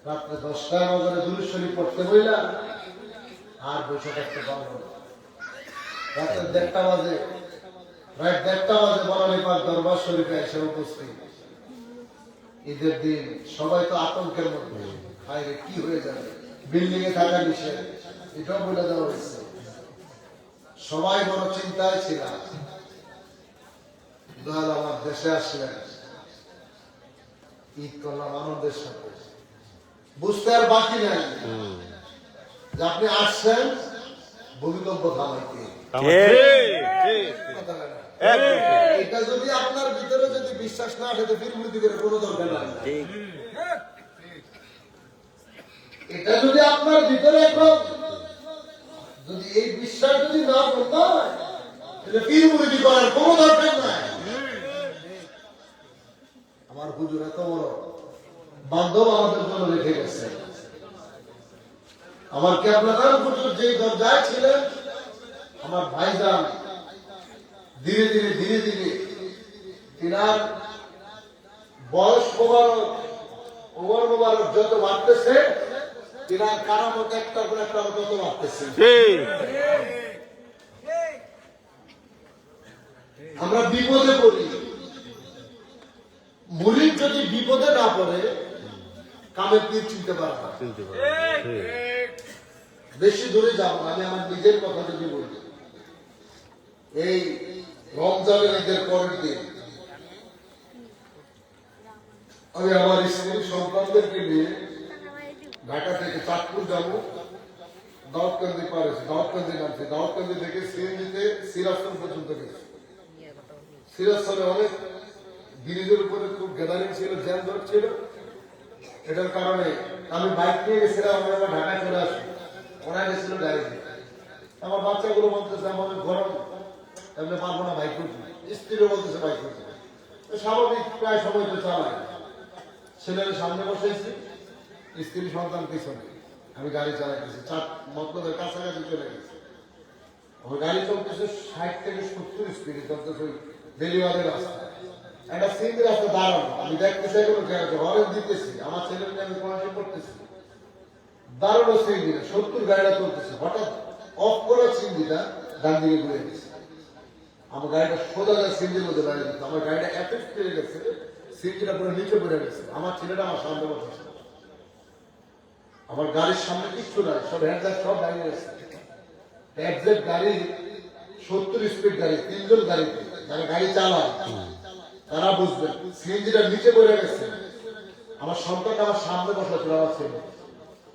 রাত্রে 10টায় নগরে দুরূদ শরীফ পড়তে বইলা আর বসে থাকতে পারবো না। রাত্রে 1:30 বাজে, রাত 1:30 বাজে বনানী পাক দরবার শরীফে এসে উপস্থিত। ঈদের দিন সবাই তো আতঙ্কের মধ্যে, হায়রে কি হয়ে যাবে, বিল্ডিং এ থাকা নিষেধ, এটাও বলে দেওয়া হয়েছে। সবাই বড় চিন্তায় ছিলাম। দয়াল আমার দেশে আসলেন, ঈদ করলাম আনন্দের সাথে, বুঝতে আর বাকি নাই যে আপনি আসছেন ভূমিকম্প থামাইতে। এটা যদি আপনার ভিতরে যদি বিশ্বাস না আসে তো বিরমূর্তি করে কোনো দরকার নাই। এটা যদি আপনার ভিতরে এখন যদি এই বিশ্বাস যদি না করতে হয় তাহলে বিরমূর্তি করার কোনো দরকার নাই। আমার হুজুর এত বড় বান্ধব আমাদের জন্য রেখে গেছে। আমার কি আপনার হুজুর যে দরজায় ছিলেন, আমার ভাইজান ধীরে ধীরে ধীরে ধীরে তিনার বয়স মোবারক যত বাড়তেছে, তিনার কারামত একটা করে একটা তত বাড়তেছে। আমরা বিপদে পড়ি, মুরিদ যদি বিপদে না পড়ে কামের পীর চিনতে পারবে না। বেশি দূরে যাব না, আমি আমার নিজের কথা যদি বলি, এই রমজানের ঈদের পরের দিন আমি আমার স্ত্রী সন্তানদেরকে নিয়ে ঢাকা থেকে চাঁদপুর যাবো, দাউদকান্দি পার হয়েছে, দাউদকান্দি নামছে, দাউদকান্দি থেকে সিএনজিতে সিরাজগঞ্জ পর্যন্ত গেছে। সিরাজগঞ্জে অনেক ব্রিজের উপরে খুব গ্যাদারিং ছিল, জ্যাম ধর ছিল। এটার কারণে আমি বাইক নিয়ে গেছিলাম, আমরা ঢাকায় চলে আসি, ওরা গেছিল গাড়িতে। আমার বাচ্চাগুলো বলতেছে আমাদের গরম, এমনি পারবো না বাইক করতে, স্ত্রীও বলতেছে বাইক করতে। স্বাভাবিক প্রায় সময় তো চালাই, ছেলের সামনে বসেছি, স্ত্রী সন্তান পিছনে, আমি গাড়ি চালাইতেছি, মতলবের কাছাকাছি চলে গেছি। আমার গাড়ি চলতেছে 60 থেকে 70 স্পিডে চলতেছে, ওই ডেলিভারি রাস্তা, একটা সিঙ্গি রাস্তা দাঁড়ানো, আমি দেখতেছি এগুলো হরেন দিতেছি, আমার ছেলেকে আমি পড়াশোনা করতেছি, দাঁড়ানো সিঙ্গিটা 70 গাড়িটা চলতেছে, হঠাৎ অফ করা সিঙ্গিটা ডান দিকে ঘুরে গেছে। আমার গাড়িটা সোজা সিঙ্গির মধ্যে দাঁড়িয়ে দিচ্ছে, আমার গাড়িটা এত স্পিডে গেছে, সিঙ্গিটা পুরো নিচে পড়ে গেছে। আমার ছেলেটা আমার সামনে বসেছে, আমার গাড়ির সামনে কিচ্ছু নাই, সব হ্যান্ডলাইট সব দাঁড়িয়ে গেছে। একজ্যাক্ট গাড়ি 70 স্পিড গাড়ি, 3 জন গাড়িতে, যারা গাড়ি চালায় তারা বুঝবেন, সিএনজিটা নিচে পড়ে গেছে। আমার সন্তানটা আমার সামনে বসা ছিল, আমার ছেলে,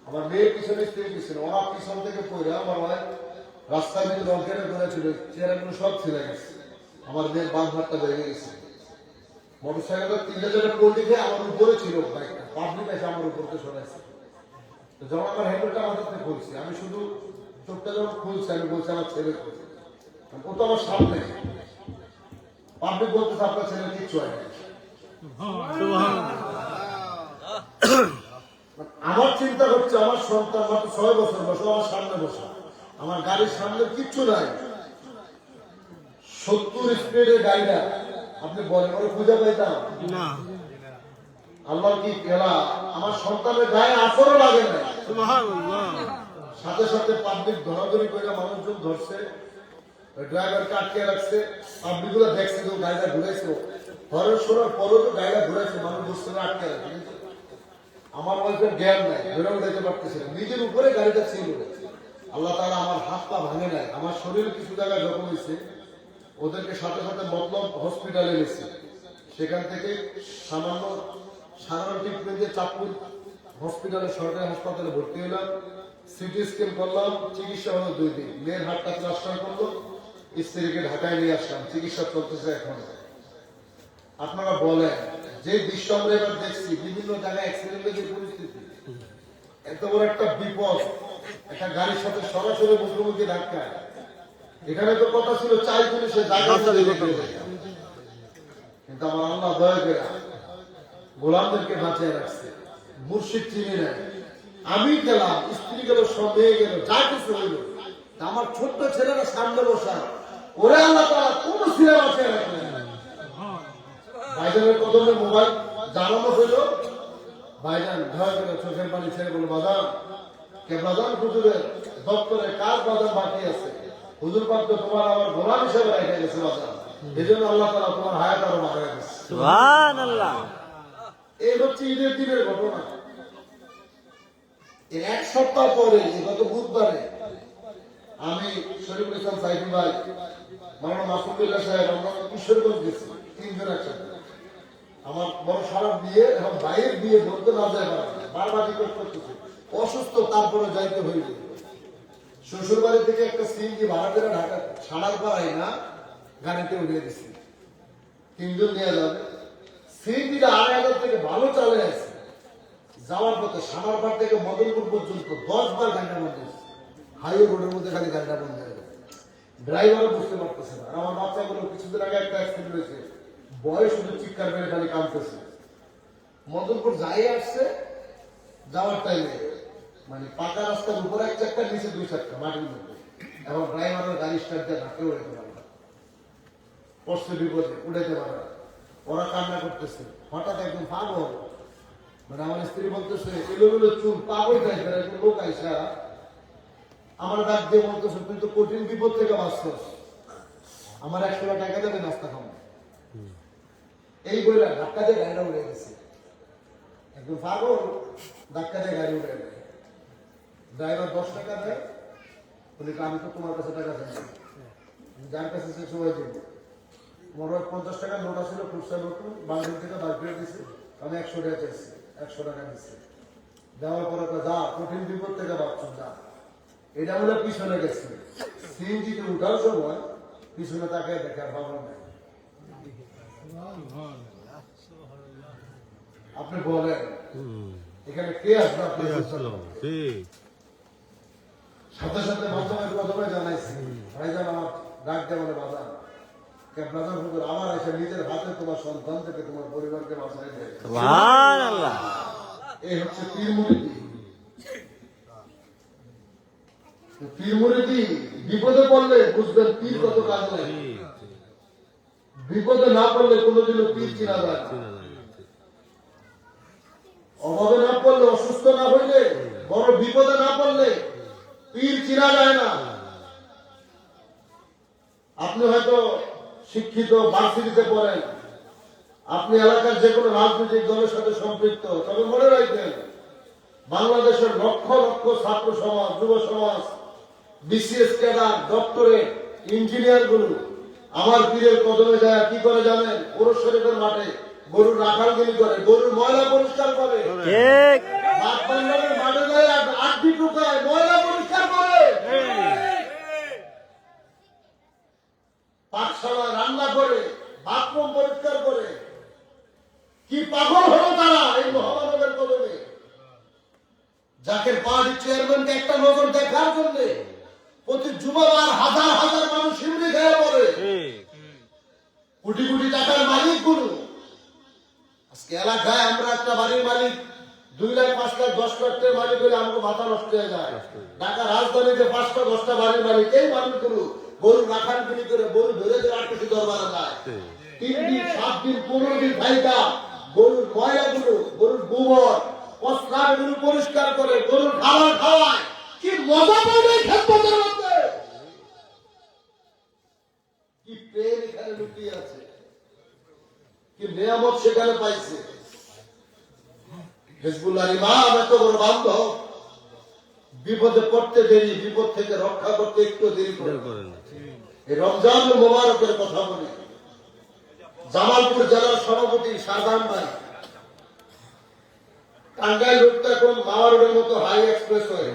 আমার মেয়ের পিছনে, স্ত্রীর পিছনে, ওরা পিছন থেকে পড়ে আমার ভাই রাস্তার ভিতরে অজ্ঞানে ধরেছিল, চেহারাগুলো সব ছিঁড়ে গেছে। আমার মেয়ের বাম হাতটা বেরিয়ে গেছে। মোটরসাইকেলটা 3 জায়গায় পল্টি খেয়ে আমার উপরে ছিল বাইকটা, পাবলিক এসে আমার উপরতে সরাইছে। যখন আমার হ্যান্ডেলটা আমার হাতে খুলছে, আমি শুধু চোখটা যখন খুলছে আমি বলছি আমার ছেলে খুলছে, ও তো আমার সামনে। পাবলিক বলতেছে আপনার ছেলে কিচ্ছু হয় না। আমার চিন্তা হচ্ছে আমার সন্তান মাত্র 6 বছর বসে, আমার সামনে বসা, আমার গাড়ির সামনে কিচ্ছু নাই, 70 স্পিডের গাড়িটা, আপনি বলেন ওরা খুঁজে পাইতাম না? আল্লাহ কি খেলা, আমার সন্তানের গায়ে আসরও লাগে না, সাথে সাথে পাবলিক ধরাধরি করে মানুষজন ধরছে, ড্রাইভারকে আটকে রাখছে, পাবলিক গুলো দেখছে তো গাড়িটা ঘুরেছে, হরের শোনার পরও তো গাড়িটা ঘুরেছে, মানুষ বুঝতে না আটকে রাখছে। কিন্তু আমার ওয়াইফের জ্ঞান নাই, ঘুরে উঠাইতে পারতেছিল, নিজের উপরে গাড়িটা ছিল। আল্লাহ তাআলা আমার হাত পা ভাঙে নাই, আমার শরীরে কিছু জায়গায় জখম হয়েছে, ওদেরকে সাথে সাথে মতলব হসপিটালে গেছে, সেখান থেকে সাধারণ ট্রিটমেন্টে চাঁদপুর হসপিটালে, সরকারি হাসপাতালে ভর্তি হলাম, সিটি স্ক্যান করলাম, চিকিৎসা হলো 2 দিন, মেয়ের হাতটা ট্রান্সফার করলো, স্ত্রীকে ঢাকায় নিয়ে আসলাম, চিকিৎসা চলতেছে এখন। আপনারা বলেন, যে দৃশ্য আমরা এবার দেখছি বিভিন্ন জায়গায় অ্যাক্সিডেন্টের যে পরিস্থিতি, এত বড় একটা বিপদ, একটা গাড়ির সাথে সরাসরি মুখোমুখি ধাক্কা। এখানে তো কথা ছিল 4 পুলিশে কিন্তু আমার আল্লাহ দয়া করে গোলামদেরকে বাঁচিয়ে রাখছে। মুর্শিদ চিনি নেয়, আমি গেলাম, স্ত্রী গেল, সব মেয়ে গেল, যা কিছু হইল, আমার ছোট্ট ছেলেরা সামনে বসা, ওরে আল্লাহ তাআলা কোন ছেলে বাঁচিয়ে রাখলেন। ভাইজানের কদমে মোবাইল জানানো হইল, ভাইজান দয়া করে চোখের পানি ছেড়ে বলো, বাজান কেবলাজান হুজুরের দপ্তরে কাজ বাজার বাকি আছে, হুজুর পাক তো তোমার আমার গোলাম হিসেবে রেখে গেছে বাজান, এই জন্য আল্লাহ তাআলা তোমার হায়াত আরো বাড়ায় দিচ্ছে। সুবহানাল্লাহ। এই হচ্ছে ঈদের দিনের ঘটনা। এর 1 সপ্তাহ পরে গত বুধবারে আমি শরীফুল ইসলাম সাইফুল ভাই, মাওলানা মাসুদুল্লাহ সাহেব, আমরা কিশোরগঞ্জ গেছি 3 জন একসাথে। আমার বড় সারা বিয়ে এবং ভাইয়ের বিয়ে বলতে না যায়, বারবার রিকোয়েস্ট করতেছে, অসুস্থ, তারপরে যাইতে হইল। শ্বশুর বাড়ি থেকে একটা সিএনজি ভাড়া করে ঢাকা ছাড়ার পাড়াই না গাড়িতে উঠিয়ে দিচ্ছি, 3 জন নিয়ে যাবে। সিএনজিটা 2,500 থেকে ভালো চালে আছে। যাওয়ার পথে সামারপাড় থেকে মদনপুর পর্যন্ত 10 বার গাড়িটা বন্ধ হয়েছে। হাইওয়ে রোডের মধ্যে খালি গাড়িটা বন্ধ হয়ে গেছে, ড্রাইভারও বুঝতে পারতেছে না। আমার বাচ্চাগুলো কিছুদিন আগে একটা অ্যাক্সিডেন্ট হয়েছে, বয়স শুধু চিৎকার করে খালি কাঁদতেছে। মদনপুর যাই আসছে, যাওয়ার টাইমে মানে পাকা রাস্তার উপরে 1 চাক্কা, নিচে 2 চাক্কা মাটির মধ্যে, এবং ড্রাইভারের গাড়ি স্টার্ট দিয়ে ঢাকে উড়াইতে পারে না, কষ্ট বিপদে উড়াইতে পারে না। ওরা কান্না করতেছে, হঠাৎ একদম পাগল, মানে আমার স্ত্রী বলতেছে এলোমেলো চুল, পাগল টাইপের একজন লোক আইসা আমার ডাক দিয়ে বলতেছে, তুই তো কঠিন বিপদ থেকে বাঁচছস, আমার 100 টাকা দেবে নাস্তা খাবো। এই বইলা ধাক্কা দিয়ে গাড়িটা উড়ে গেছে, একদম পাগল, ধাক্কা দিয়ে গাড়ি উড়ে গেছে। ড্রাইভার 10 টাকা দেয়, বলি আমি তো তোমার কাছে টাকা চাই, যার কাছে সে সময় দেবো। আমার 50 টাকার নোট ছিল, খুচরা নোট বাংলাদেশ থেকে বার করে দিয়েছে, আমি 100 টাকা চাইছি, 100 টাকা দিচ্ছে। দেওয়ার পরে যা কঠিন বিপদ থেকে বাঁচছো যা। এটা বলে পিছনে গেছে, সিএনজিতে উঠার সময় পিছনে তাকে দেখে আর ভাবনা নাই। আপনি বলেন এখানে কে আসবে? আপনার সাথে সাথে মাধ্যমে জানাইছি, ভাইজান আমার ডাক দেয় বলে, বাজান কেবলাজান হুজুর আমার এসে নিজের হাতে তোমার সন্তান থেকে তোমার পরিবারকে বাঁচাই দেয়। সুবহানাল্লাহ। এই হচ্ছে পীর মুরিদি। পীর মুরিদি বিপদে পড়লে বুঝবেন পীর কত কাজ নাই, বিপদে না পড়লে কোনোদিনও পীর চিনা যায় না। অভাবে না পড়লে, অসুস্থ না হইলে, বড় বিপদে না পড়লে পীর চিনা যায় না। আপনি হয়তো শিক্ষিত, ভার্সিটিতে পড়েন, আপনি এলাকার যে কোনো রাজনৈতিক দলের সাথে সম্পৃক্ত, তবে মনে রাখবেন বাংলাদেশের লক্ষ লক্ষ ছাত্র সমাজ, যুব সমাজ, বিসিএস ক্যাডার, ডক্টরেট, ইঞ্জিনিয়ার গুলো আমার পীরের কদমে যায় কি করে জানেন? ওরস শরীফের মাঠে গরুর রাখালগিরি করে, গরুর ময়লা পরিষ্কার করে, ঠিক। মাঠে যায় আড্ডি টুকায়, ময়লা পরিষ্কার করে, পাঠশালা রান্না করে, বাথরুম পরিষ্কার করে। কি পাগল হলো তারা এই মহামানবের কদমে। জাকের পার্টি চেয়ারম্যানকে একটা নজর দেখার জন্য প্রতি জুমাবার হাজার হাজার মানুষ শিবিরে খেয়ে পড়ে। কোটি কোটি টাকার মালিক গুলো আজকে এলাকায়, আমরা একটা বাড়ির মালিক 2 লাখ 5 লাখ 10 লাখ টাকার মালিক হলে আমাকে মাথা নষ্ট হয়ে যায়। ঢাকা রাজধানীতে 5টা 10টা বাড়ির মালিক, এই মানুষগুলো গরু রাখালগিরি করে, গরু ধরে ধরে আটকে দরবারে যায়। 3 দিন 7 দিন 15 দিন ভাইকা গরুর ময়লাগুলো, গরুর গোবর প্রস্রাবগুলো পরিষ্কার করে, গরুর খাবার খাওয়ায়। কি মজা পাবে খেদমতের মধ্যে, কি প্রেম এখানে লুকিয়ে আছে, কি নিয়ামত সেখানে পাইছে। হিজবুল্লাহর ইমাম এত বড় বান্ধব, বিপদে পড়তে দেরি, বিপদ থেকে রক্ষা করতে একটু দেরি করে। এই রমজান মোবারকের কথা বলি, জামালপুর জেলার সভাপতি শাহজাহান ভাই, টাঙ্গাইল রোডটা এখন মাওয়া রোডের মতো হাই এক্সপ্রেস হয়ে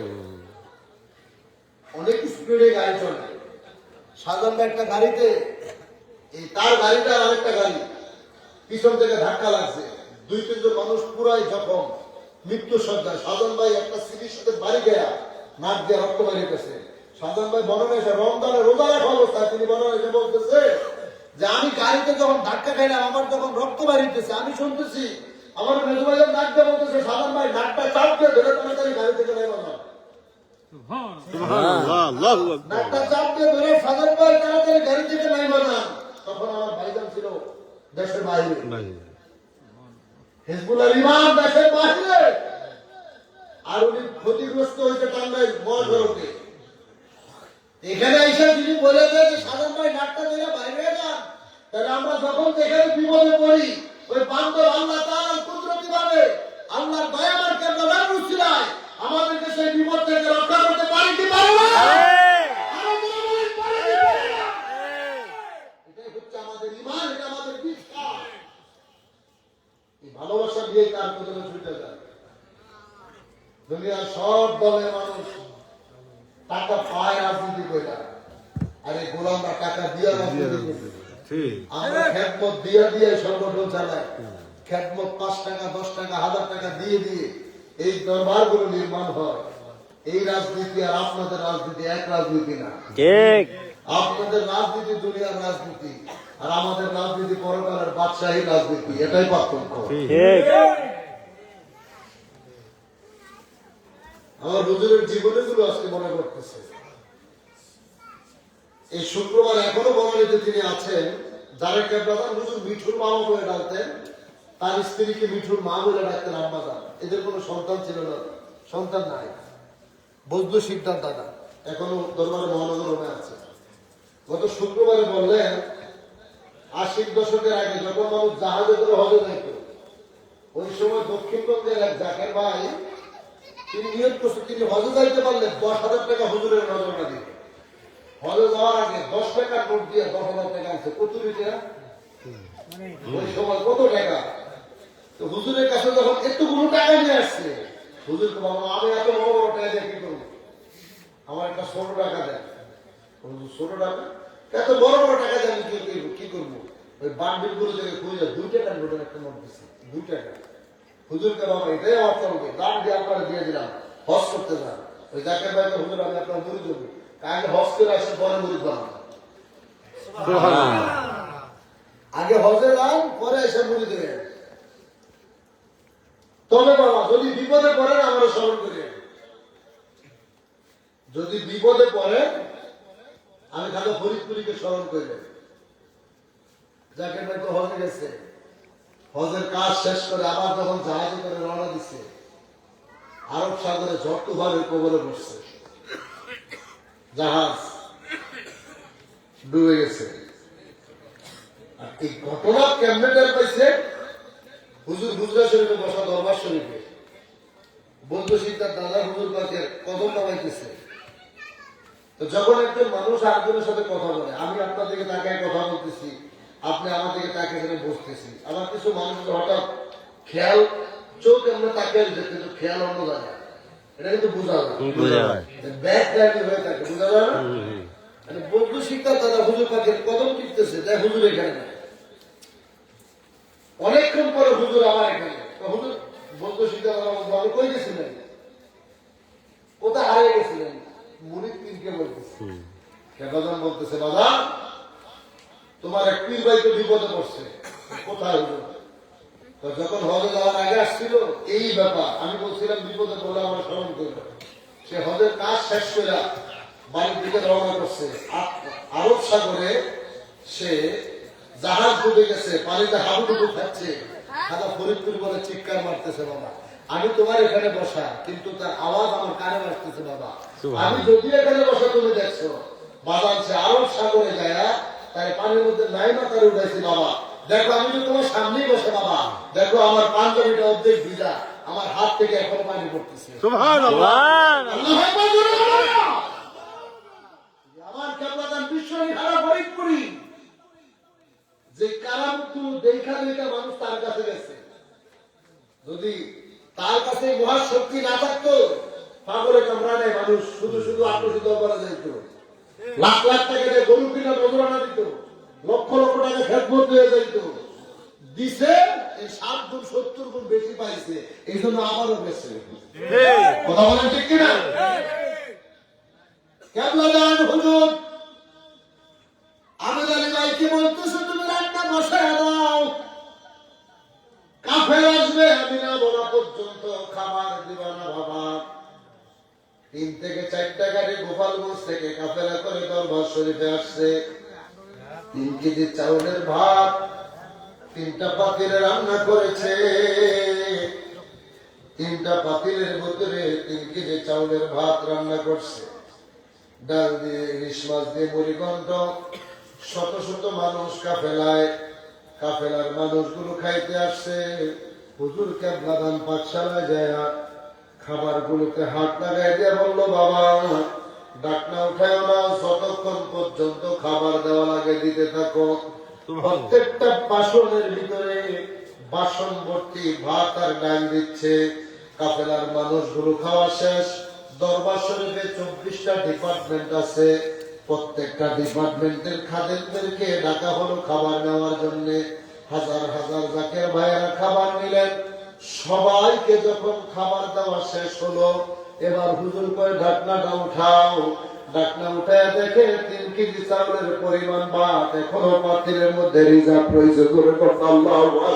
অনেক স্পিডে গাড়ি চলে, সাধারণ একটা গাড়িতে এই তার গাড়িটা আর আরেকটা গাড়ি পিছন থেকে ধাক্কা লাগছে, 2-3 জন মানুষ পুরাই জখম, মৃত্যু সজ্জায়। সাধন ভাই একটা স্ত্রীর সাথে বাড়ি গেয়া নাক দিয়ে রক্ত বেরিয়েছে। সাধন ভাই বর্ণনা এসে রমজানের রোজা রাখা অবস্থায় তিনি বর্ণনা এসে বলতেছে যে আমি গাড়িতে যখন ধাক্কা খাইলাম আমার যখন রক্ত বেরিয়েছে আমি শুনতেছি আমার মেজু ভাইয়ের নাক দিয়ে বলতেছে সাধন ভাই নাকটা চাপ দিয়ে ধরে তাড়াতাড়ি গাড়ি থেকে নেমে না, নাকটা চাপ দিয়ে ধরে সাধন ভাই তাড়াতাড়ি গাড়ি থেকে নেমে না। তখন আমার ভাইজান ছিল দেশের বাইরে, হিজবুল্লাহর ইমাম দেশের বাইরে, আর উনি ক্ষতিগ্রস্ত হয়েছে টাঙ্গাইল মহাসড়কে। এখানে এসে যিনি বলে দেয় যে সাধারণ ভাই নাকটা ধরে বাইরে যান, তাহলে আমরা যখন যেখানে বিপদে পড়ি ওই বান্দর আল্লাহ তাআলা কুদরতি ভাবে আল্লাহর দয়াময় কেবলার উসিলায় আমাদেরকে সেই বিপদ থেকে রক্ষা করতে পারি কি পারে না? এটাই হচ্ছে আমাদের ঈমান, এটা আমাদের বিশ্বাস। এই ভালোবাসা দিয়ে কার কদমে ছুটে যায়। দুনিয়ার সব দলের মানুষ টাকা পায় রাজনীতি করে, আর এই গোলামরা টাকা দিয়ে রাজনীতি করে। আমরা খেদমত দিয়ে দিয়ে সংগঠন চালাই, খেদমত 5 টাকা 10 টাকা 1000 টাকা দিয়ে দিয়ে এই দরবার গুলো নির্মাণ হয়। এই রাজনীতি আর আপনাদের রাজনীতি এক রাজনীতি না। ঠিক। আপনাদের রাজনীতি দুনিয়ার রাজনীতি, আর আমাদের রাজনীতি পরকালের বাদশাহী রাজনীতি, এটাই পার্থক্য। ঠিক। আমার হুজুরের জীবনে গুলো আজকে মনে করতেছে। এই শুক্রবার এখনো বনানীতে তিনি আছেন, যারা কেবলাদান হুজুর মিঠুর মামা বলে ডাকতেন, তার স্ত্রীকে মিঠুর মা বলে ডাকতেন আম্মাজান। এদের কোনো সন্তান ছিল না, সন্তান নাই। বৌদ্ধ সিদ্ধান্ত দাদা এখনো দরবারে মহানগর রোমে আছে। গত শুক্রবারে বললেন 80 দশকের আগে যখন মানুষ জাহাজে করে হজে যাইত, ওই সময় দক্ষিণবঙ্গের এক জাকের ভাই তিনি নিয়োগ করছে তিনি হজে যাইতে পারলে 10,000 টাকা হুজুরের নজরটা দিবে। হজে যাওয়ার আগে 10 টাকার নোট দিয়ে 10,000 টাকা আনছে। কত টাকা ওই সময়, কত টাকা? তো হুজুরের কাছে যখন এতগুলো টাকা নিয়ে আসছে, হুজুরকে বাবা আমি এত বড় বড় টাকা দিয়ে কি করবো, আমার একটা 16 টাকা দেন। 16 টাকা এত বড় বড় টাকা দিয়ে আমি কি করবো? ওই বান্ডিল গুলো থেকে খুঁজে 2 টাকার নোটের একটা নোট দিচ্ছে, 2 টাকা। হুজুরকে বাবা এটাই আমার চলবে, দাম দিয়ে আপনারা দিয়ে দিলাম, হজ করতে যান। ওই জাকের ভাইকে হুজুর আমি আপনার মুড়ি দেবো, আগে হজ করে আসে পরে মুড়ি বানাবো। আগে হজে যান পরে এসে মুড়ি দেবেন। তবে বাবা যদি বিপদে পড়েন আমরা স্মরণ করি, যদি বিপদে পড়েন আমি খালি ফরিদপুরীকে স্মরণ করি। জাকের ভাই তো হজে গেছে, হজের কাজ শেষ করে আবার যখন জাহাজে করে রওনা দিচ্ছে, আরব সাগরে ঝড় তুফানের কবলে বসছে, জাহাজ ডুবে গেছে। আর এই ঘটনা কেমনে টের পাইছে? হুজুর হুজরা শরীফে বসা দরবার শরীফে বন্ধু সিদ্ধার দাদা হুজুর পাকের কদম নামাইতেছে। তো যখন একজন মানুষ আরেকজনের সাথে কথা বলে, আমি আপনার দিকে তাকায় কথা বলতেছি, আপনি আমার দিকে তাকে এখানে বসতেছি, আবার কিছু মানুষের হঠাৎ খেয়াল চোখ আমরা তাকে কিন্তু খেয়াল অন্য জায়গায়, এটা কিন্তু বোঝা যায়, ব্যাক লাইনে হয়ে থাকে, বোঝা যায় না। বন্ধু শিক্ষা দাদা হুজুর পাকের কদম টিপতেছে, দেখ হুজুর এখানে নাই। অনেকক্ষণ পরে হুজুর আমার এখানে, হুজুর বন্ধু শিক্ষা দাদা আমি কই গেছিলেন, কোথায় হারিয়ে গেছিলেন? মুরিদ পীরকে বলতেছে, কেবলাদান বলতেছে বাবা তোমার এক পীর ভাই তো বিপদে পড়ছে। কোথায় হুজুর? যখন হজে যাওয়ার আগে আসছিল এই ব্যাপার, আমি বলছিলাম বিপদে পড়লে আমরা স্মরণ করব। সে হজের কাজ শেষ করে বাড়ির দিকে রওনা করছে, আরব সাগরে সে জাহাজ ডুবে গেছে, পানিতে হাবুডুবু খাচ্ছে, খালা ফরিদপুর বলে চিৎকার মারতেছে বাবা আমি তোমার এখানে বসা, কিন্তু তার আওয়াজ আমার কানে আসতেছে বাবা আমি যদি এখানে বসা তুমি দেখছো বাবা সে আরব সাগরে যায় তাই পানির মধ্যে নাই না তার উঠাইছি বাবা দেখো আমি তো তোমার সামনেই বসে বাবা দেখো আমার পাঞ্জাবিটা অর্ধেক ভিজা, আমার হাত থেকে এখন পানি পড়তেছে। আমার কেবলাদান বিশ্বনী খারাপ ফরিদপুরি যে কারামুক্ত দেখা দেখা মানুষ তার কাছে গেছে, যদি তার কাছে মহাশক্তি না থাকতো পাগলে কামড়ানে মানুষ শুধু শুধু আকর্ষিত করা যেত। লাখ লাখ টাকা দিয়ে গরু কিনা নজরানা দিত, লক্ষ লক্ষ টাকা খেদমত হয়ে যাইত, দিছে এই 60 গুণ 70 গুণ বেশি পাইছে, এই জন্য আবারও গেছে। কথা বলেন ঠিক কিনা? কেবলা দেন হুজুর, আমি জানি ভাই কি বলতেছো, তুমি রান্না বসায় দাও, কাফের আসবে, আমি না বলা পর্যন্ত খাবার দিবা না বাবা। 3 থেকে 4টা গাড়ি গোপালগঞ্জ থেকে কাফেলা করে দরবার শরীফে আসছে। 3 কেজি চাউলের ভাত 3টা পাতিলে রান্না করেছে। 3টা পাতিলের ভিতরে 3 কেজি চাউলের ভাত রান্না করছে, ডাল দিয়ে, ইলিশ মাছ দিয়ে, মুড়িঘণ্ট। শত শত মানুষ কাফেলায়, কাফেলার মানুষগুলো খাইতে আসছে। হুজুর কেবলা দান পাঠশালায় যায় খাবার গুলোতে হাত লাগাই দিয়ে বললো, বাবা ডাকনা উঠায় না, যতক্ষণ পর্যন্ত খাবার দেওয়া লাগে দিতে থাকো। প্রত্যেকটা বাসনের ভিতরে বাসন ভর্তি ভাত আর ডাল দিচ্ছে। কাফেলার মানুষগুলো খাওয়া শেষ। দরবার শরীফে 24টা ডিপার্টমেন্ট আছে, প্রত্যেকটা ডিপার্টমেন্টের খাদেমদেরকে ডাকা হলো খাবার নেওয়ার জন্য। হাজার হাজার জাকের ভাইয়েরা খাবার নিলেন। সবাইকে যখন খাবার দেওয়া শেষ হলো, এবার হুজুর কয় ঢাকনাটা উঠাও। ঢাকনা উঠায় দেখে 3 কেজি চাউলের পরিমাণ ভাত এখনো পাতিলের মধ্যে রিজার্ভ রয়েছে। করে কথা আল্লাহু আকবার।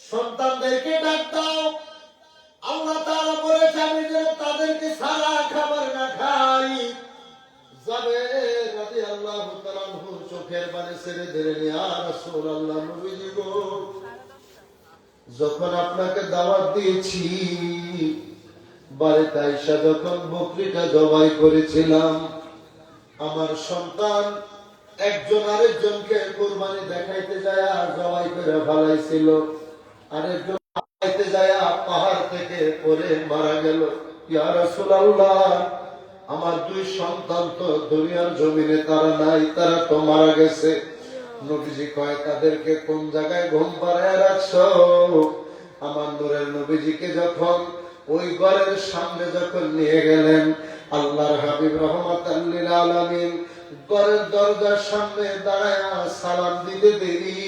সন্তানদেরকে ডাক দাও, আল্লাহ তাআলা বলেছে আমি যেন তাদেরকে সারা খাবার না খাই। যাবে রাদিয়াল্লাহু তাআলা আনহু চোখের পানি ছেড়ে দিলেন, ইয়া রাসূলুল্লাহ, নবীজি গো, যখন আপনাকে দাওয়াত দিয়েছি বাড়িতে আইসা যখন বকরিটা জবাই করেছিলাম, আমার সন্তান একজন আরেকজনকে কুরবানি দেখাইতে যায় জবাই করে ফেলাইছিল, আরেকজন দেখাইতে যায় পাহাড় থেকে পড়ে মারা গেল। ইয়া রাসূলুল্লাহ, আমার 2 সন্তান তো দুনিয়ার জমিনে তারা নাই, তারা তো মারা গেছে। নবীজি কয় তাদেরকে কোন জায়গায় ঘুম পাড়ায় রাখছো? আমার নূরের নবীজিকে যখন ওই ঘরের সামনে যখন নিয়ে গেলেন, আল্লাহর হাবিব রাহমাতাল লিল আলামিন ঘরের দরজার সামনে দাঁড়ায়া সালাম দিতে দেরি,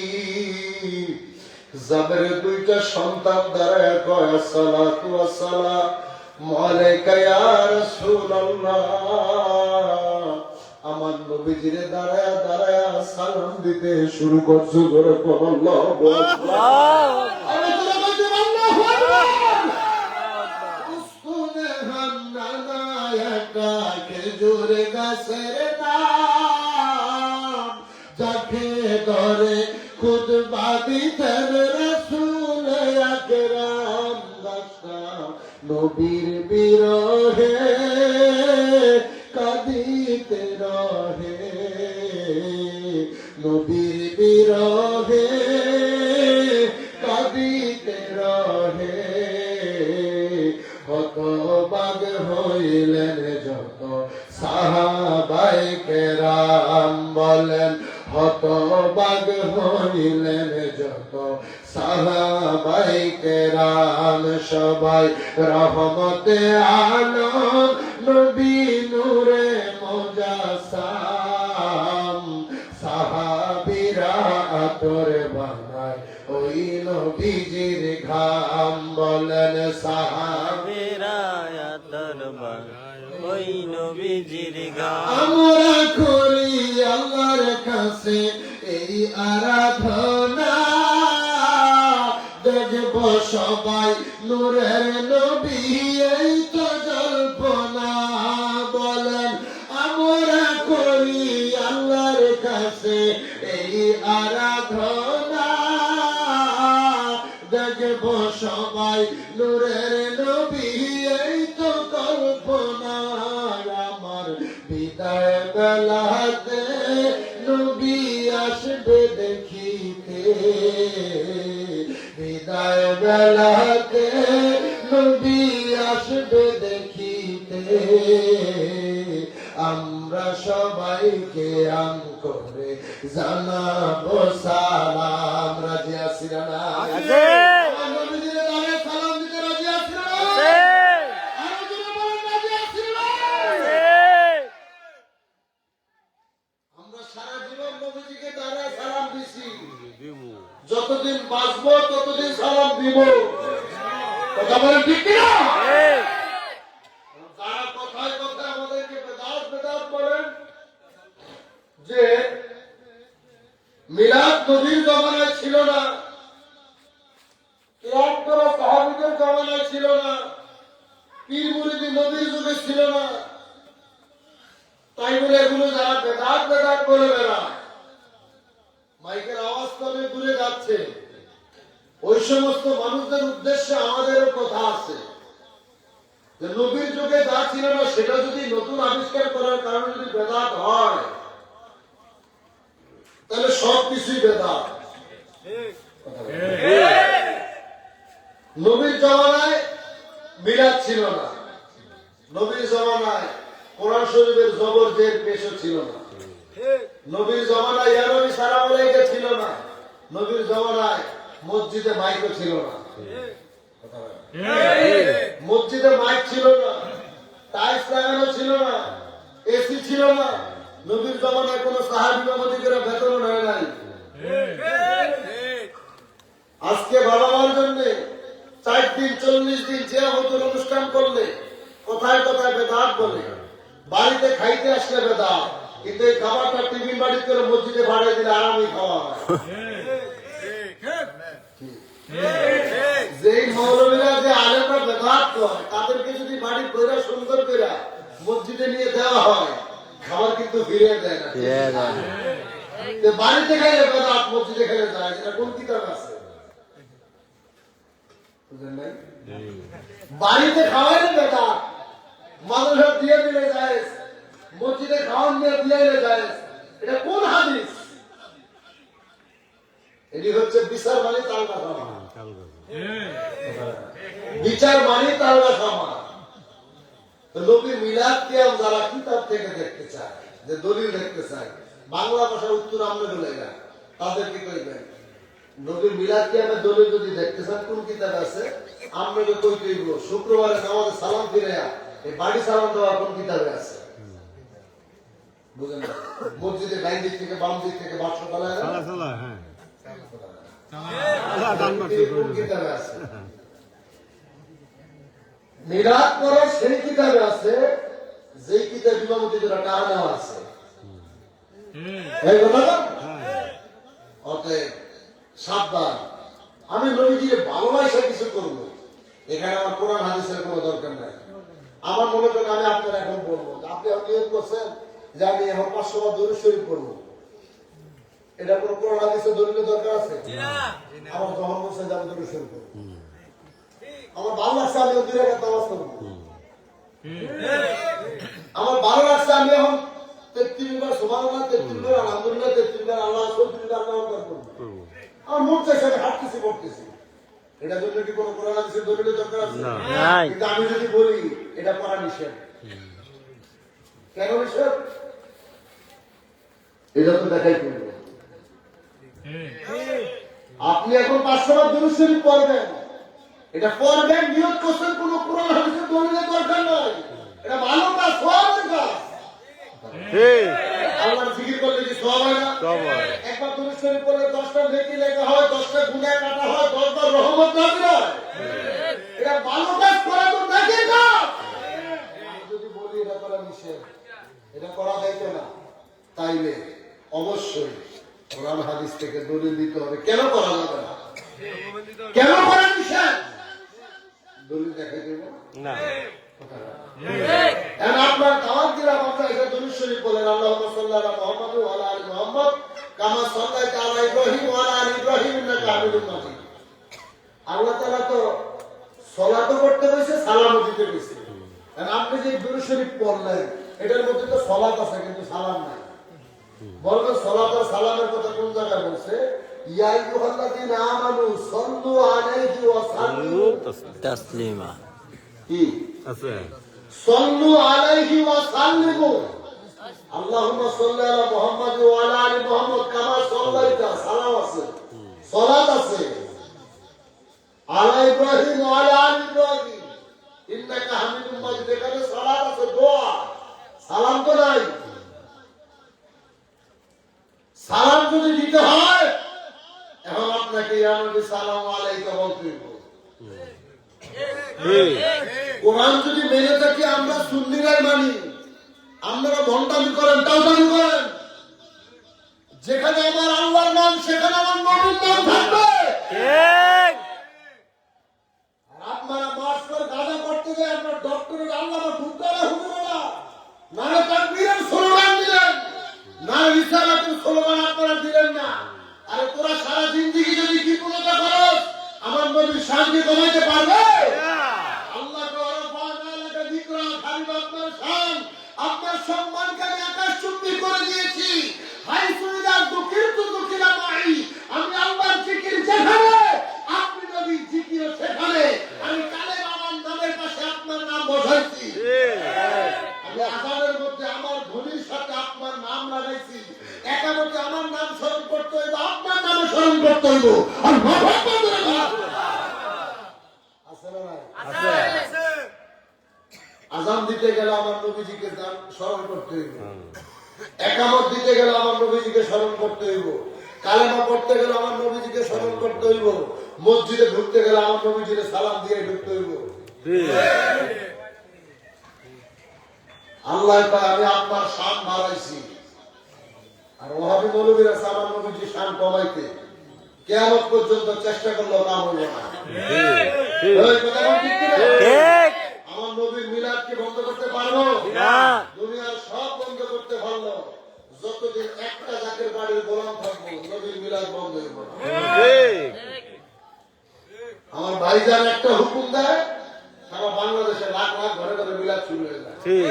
জাবের 2টা সন্তান দাঁড়ায়া কয় আসসালাতু ওয়াসসালামু আলাইকা ইয়া রাসূলুল্লাহ। আমার নবীজিরে দাঁড়ায়া দাঁড়ায়া সালাম দিতে শুরু করছো। করে আল্লাহু আকবার। উসকুনে হান্নানা একটা খেজুর গাছের নাম, যাকে ধরে খুতবা দিতেন রাসূল আকরাম। গাছটা নবীর বিরহে কাঁদিতে রহে, নবীর বিরহে কাঁদিতে রহে। হতবাগ হইলেন যত সাহাবায়ে কেরাম, বলেন হতবাগ হইলেন যত সাহাবায়ে কেরাম। সবাই রহমতে আলম নবী নূরে মুজাসসাম, সাহাবীরা আতর বানায় ওই নবীজির ঘাম। বলেন সাহাবীরা আতর বানায় ওই নবীজির ঘাম। আমরা করি আল্লাহর কাছে এই আরাধনা, দেখব সবাই নূরের নবী এই তো জল্পনা। বলেন আমরা করি আল্লাহর কাছে এই আরাধনা, দেখব সবাই নূরের নবী এই তো কল্পনা। আমার বিদায় বেলাতে নবী আসবে দেখিতে, বিদায় বেলাতে নবী আসবে দেখিতে। আমরা সবাইকে আম করে জানাবো সালাম। রাজি আছি না নাই? আছে আমার নবীজির নামে সালাম দিতে রাজি আছি না নাই? আছে আরো জোরে বলেন, রাজি আছি না নাই? আছে আমরা সারা জীবন নবীজিকে দ্বারা সালাম দিছি, যতদিন বাঁচবো ততদিন সালাম দিব। কথা বলেন ঠিক কিনা? ঠিক যারা কথায় কথায় আমাদেরকে বেদাত বেদাত বলেন যে মিলাদ নবীর জমানায় ছিল না, কিয়াম করা সাহাবীদের জমানায় ছিল না, পীর মুরিদি নবীর যুগে ছিল না, তাই বলে এগুলো যারা বেদাত বেদাত বলে বেড়ায়, মাইকের আওয়াজ তো অনেক দূরে যাচ্ছে, ওই সমস্ত মানুষদের উদ্দেশ্যে আমাদেরও কথা আছে যে নবীর যুগে যা ছিল না সেটা যদি নতুন আবিষ্কার করার কারণে যদি বেদাত হয়, তাহলে সবকিছুই বেদাত। নবীর জমানায় মিলাদ ছিল না, নবীর জমানায় কোরআন শরীফের জবর জের পেশও ছিল না, নবীর জমানায় ইয়া নবী সালাম আলাইকা ছিল না, নবীর জমানায় মসজিদে মাইকও ছিল না, মসজিদে মাইক ছিল না, টাইলস লাগানো ছিল না, এসি ছিল না, নবীর জমানায় কোন সাহাবী বাবাদিকেরা বেতন নেয় নাই। আজকে বাবা মার জন্য 4 দিন 40 দিন জিয়ারতের অনুষ্ঠান করলে কোথায় কোথায় বেদাত বলে, বাড়িতে খাইতে আসলে বেদাত, কিন্তু এই খাবারটা টিফিন বাড়ি করে মসজিদে ভাড়ায় দিলে আরামই খাওয়া হয়। যেই মৌলবীরা যে আলেমরা বেদাত করে তাদেরকে যদি বাড়ি কইরা সুন্দর কইরা মসজিদে নিয়ে দেওয়া হয়, খাবার কিন্তু ফিরে দেয় না। তো বাড়িতে খাইলে বেদাত, মসজিদে খাইলে যায়, এটা কোন কিতাব আছে? বুঝলেন নাই? বাড়িতে খাওয়াইলে বেদাত, মাদ্রাসা দিয়ে দিলে যায়, মসজিদে খাওয়ান দিয়ে দিলে যায়, এটা কোন হাদিস? এটি হচ্ছে বিচার মানে তালগা খাওয়া, বিচার মানে তালগা খাওয়া। তো নবী মিলাদ কিয়াম যারা কিতাব থেকে দেখতে চায়, যে দলিল দেখতে চায়, বাংলা ভাষার উত্তর আমরা বলে না, তাদের কি কইবেন? নবী মিলাদ কিয়ামের দলিল যদি দেখতে চান কোন কিতাব আছে, আমরা তো কই কইব শুক্রবারে নামাজে সালাম ফিরাইয়া এই বাড়ি সালাম দেওয়া কোন কিতাবে আছে? বুঝেন না? মসজিদে ডাইন দিক থেকে বাম দিক থেকে বাক্স ফেলায় না? কোন কিতাবে আছে? মিলাদ করার সেই কিতাবে আছে যেই কিতাব ইমামতি করা টাকা দেওয়া আছে। এই কথা না? অতএব সাবধান। আমি নবীজিকে ভালোবাসা কিছু করবো, এখানে আমার কোরআন হাদিসের কোনো দরকার নাই। আমার মনে করেন আমি আপনার এখন বলবো, আপনি নিয়োগ করছেন যে আমি এখন 500 বার দরুদ শরীফ পড়বো, এটা কোনো কোরআন হাদিসের দলিলের দরকার আছে? আমার যখন বলছে যে আমি দরুদ শরীফ পড়বো, আমার ভালো লাগছে আমি 2 রাকাত নামাজ পড়বো, আমার ভালো লাগছে আমি এখন 33 বার সুবহানাল্লাহ, 33 বার আলহামদুলিল্লাহ, 33 বার আল্লাহু আকবার, 33 বার আল্লাহু আকবার করবো। আমার মন চাইছে আমি হাঁটতেছি পড়তেছি, এটার জন্য কি কোনো কোরআন হাদিসের দলিলের দরকার আছে? কিন্তু আমি যদি বলি এটা পড়া নিষেধ, কেন নিষেধ? এটা তো দেখাই করবে। আপনি এখন 500 বার দরুদ শরীফ পড়বেন, এটা পড়বেন নিয়ত করছেন, কোন কোরআন হাদিসের দলিলের দরকার নাই, এটা ভালো কাজ, সওয়াবের কাজ। আল্লাহর জিকির করলে কি সওয়াব হয় না? একবার দরুদ শরীফ পড়লে 10টা নেকি লেখা হয়, 10টা গুনাহ কাটা হয়, 10 বার রহমত নাযিল হয়। এটা ভালো কাজ করা তো দেখে কাজ। আমি যদি বলি এটা করা নিষেধ, এটা করা যাইবে না, তাইলে অবশ্যই কোরআন হাদিস থেকে দলিল দিতে হবে কেন করা যাবে না, কেন করা নিষেধ, দলিল দেখাই দেব না। আপনার দাওয়াত দিলাম, আপনার এটা দরুদ শরীফ বলেন, আল্লাহুম্মা সাল্লি আলা মুহাম্মাদ ওয়া আলা আলি মুহাম্মাদ কামা সাল্লাইতা আলা ইব্রাহিম ওয়া আলা আলি ইব্রাহিম ইন্নাকা হামিদুম মাজিদ। আল্লাহ তাআলা তো সালাতও করতে কইছে, সালামও দিতে কইছে। আর আপনি যে দরুদ শরীফ পড়লেন এটার মধ্যে তো সালাত আছে কিন্তু সালাম নাই। বলতো সালাত আর সালামের কথা কোন জায়গায় বলছে? ইয়া আইয়ুহাল্লাযীনা আমানু সাল্লু আলাইহি ওয়া সাল্লিমু তাসলিমা। কি আছে? সাল্লু আলাইহি ওয়া সাল্লিমু আল্লাহুম্মা সাল্লি আলা মুহাম্মাদ ওয়া আলা আলি মুহাম্মাদ কামা সাল্লাইতা, সালাম আছে, সালাত আছে, আলা ইব্রাহিম ওয়া আলা আলি ইব্রাহিম ইন্নাকা হামিদুম মাজিদ, এখানে সালাত আছে, দোয়া, সালাম তো নাই। সালাম যদি দিতে হয় এখন আপনাকে ইয়া নবী সালাম আলাইকা বলতে হবে। কোরআন যদি মেনে থাকি আমরা সুন্নিরাই মানি, আপনারা ভণ্ডামি করেন, টাউটামি করেন। যেখানে আমার আল্লাহর নাম সেখানে আমার নবীর নাম থাকবে। ঠিক। আর আপনারা মাস্টার গাঁজা করতে গিয়ে আপনার ডক্টরের আল্লামা ঢুকারা হুজুরেরা নানা তাকবীরের স্লোগান দিলেন, না রিসালাতের স্লোগান আপনারা দিলেন না। আরে তোরা সারা জিন্দেগি যদি কৃপণতা করস আমার নবীর শানকে কমাইতে পারবে? আল্লাহকে ওরফানা লাকা যিকরা, খালি আপনার শান, আপনার সম্মানকে আমি আকাশচুম্বী করে দিয়েছি। হাই সুইদা দুকিরতু দুকিরা মাই, আমি আল্লাহর জিকির যেখানে আপনি নবীর জিকির সেখানে। আমি কালে বাবার নামের পাশে আপনার নাম বসাইছি। আমি আযানের মধ্যে আমার ধ্বনির সাথে আপনার নাম লাগাইছি। একামতে আমার নাম স্মরণ করতে হইব, আপনার নামে স্মরণ করতে হইব। আর মুহাম্মদ রাসূলুল্লাহ আছে না নাই? আছে। আযান দিতে গেলে আমার নবীজিকে স্মরণ করতে হইব, একামত দিতে গেলে আমার নবীজিকে স্মরণ করতে হইব, কালেমা পড়তে গেলে আমার নবীজিকে স্মরণ করতে হইব, মসজিদে ঢুকতে গেলে আমার নবীজিকে সালাম দিয়ে ঢুকতে হইব। আল্লাহ পায় আমি আপনার শান বাড়াইছি, আর ওহাবী মৌলবীরা আমার নবীজির শান কমাইতে কিয়ামত পর্যন্ত চেষ্টা করলেও কাম হইব না। এই কথা বল ঠিক কিনা? ঠিক। আমার নবীর মিলাদ কি বন্ধ করতে পারবো? না। দুনিয়ার সব বন্ধ করতে পারলো, যতদিন একটা জাতির বাড়ির গোলাম থাকবো নবীর মিলাদ বন্ধ হইব না। ঠিক। আমার ভাইজান একটা হুকুম দেয়, সারা বাংলাদেশে লাখ লাখ ঘরে ঘরে মিলাদ শুরু হয়ে যায়। ঠিক।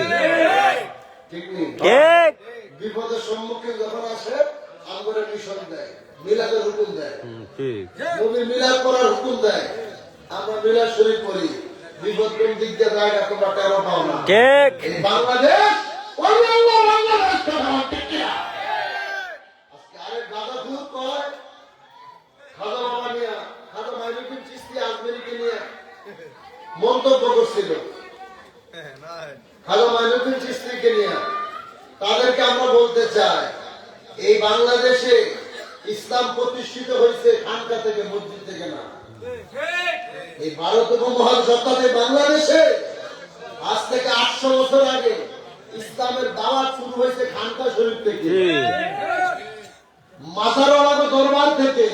ঠিক নেই? ঠিক। বিপদের সম্মুখীন যখন আসে আঙ্গুরে মিশন দেয়, মিলাদের হুকুম দেয়, ঠিক। নবীর মিলাদ করার হুকুম দেয়। আমরা মিলাদ শরীফ করি, বিপদ কোন দিক দিয়ে যায় না তোমরা টেরো পাও না। ঠিক। এই বাংলাদেশ ওই আল্লাহ বাংলাদেশ কথা ঠিক কিনা? আজকে আরেক গাদা খুব কয় খাজা বাবা নিয়ে, খাজা মাইনুদ্দিন চিশতি আজমেরিকে নিয়ে মন্তব্য করছিল, খাজা মাইনুদ্দিন চিশতিকে নিয়ে। তাদেরকে আমরা বলতে চাই এই বাংলাদেশে ইসলাম প্রতিষ্ঠিত হয়েছে খানকা থেকে, মসজিদ থেকে না। এই ভারত উপমহাদেশে বাংলাদেশে আজ থেকে 800 বছর আগে ইসলামের দাওয়াত শুরু হয়েছে খানকা শরীফ থেকে, মাজারওয়ালা দরবার থেকে।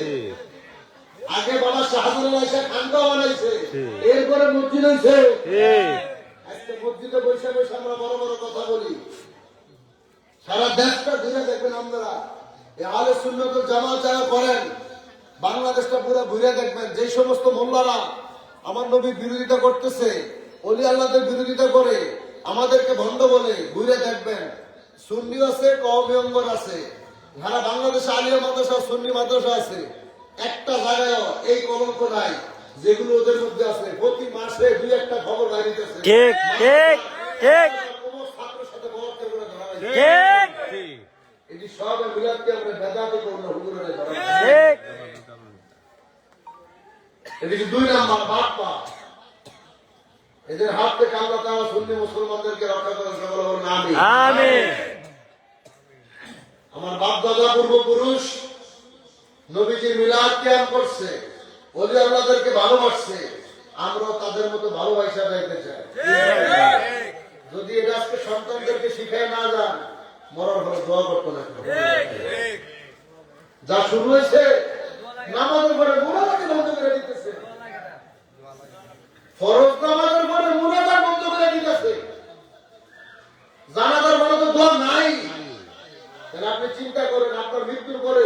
আগে বাবা শাহজালাল এসে খানকা বানাইছে, এরপরে মসজিদ হয়েছে। আজকে মসজিদে বসে বসে আমরা বড় বড় কথা বলি, সারা দেশটা ঘুরে দেখবেন আপনারা। এই আহলে সুন্নাত ওয়াল জামাত যারা করেন বাংলাদেশটা পুরো ঘুরে দেখবেন। যে সমস্ত মোল্লারা আমার নবীর বিরোধিতা করতেছে, ওলি আল্লাহদের বিরোধিতা করে, আমাদেরকে ভণ্ড বলে, ঘুরে দেখবেন সুন্নি আছে, কওমি অঙ্গন আছে। সারা বাংলাদেশে আলিয়া মাদ্রাসা, সুন্নি মাদ্রাসা আছে, একটা জায়গায় এই কলঙ্ক নাই যেগুলো ওদের মধ্যে আছে। প্রতি মাসে 2-1টা খবর বাইরেছে। ঠিক। ঠিক। ঠিক। কোনো ছাত্রের সাথে বলাতে করে ধরা হয়নি। ঠিক। এটি সব মিলাদকে আমরা বেদাতে করলো, হুজুরেরা ধরা হয়নি। ঠিক। এদিকে 2 নাম্বার বাপ্পা, এদের হাত থেকে আল্লাহ তাআলা সুন্নি মুসলমানদেরকে রক্ষা করেন। সকলে বলুন আমিন। আমিন। আমার বাপ দাদা পূর্বপুরুষ নবীজির মিলাদ কিয়াম করছে, ওলি আল্লাহদেরকে ভালোবাসছে, আমরাও তাদের মতো ভালোবাসা পেতে চাই। যদি এটা আজকে সন্তানদেরকে শিখায় না যান, মরার পরে দোয়া করতে না। যা শুরু হয়েছে নামাজের পরে মুনাজাত বন্ধ করে দিতেছে, ফরজ নামাজের পরে মুনাজাত বন্ধ করে দিতেছে, জানাজার পরে তো দোয়া নাই। তাহলে আপনি চিন্তা করেন, আপনার মৃত্যুর পরে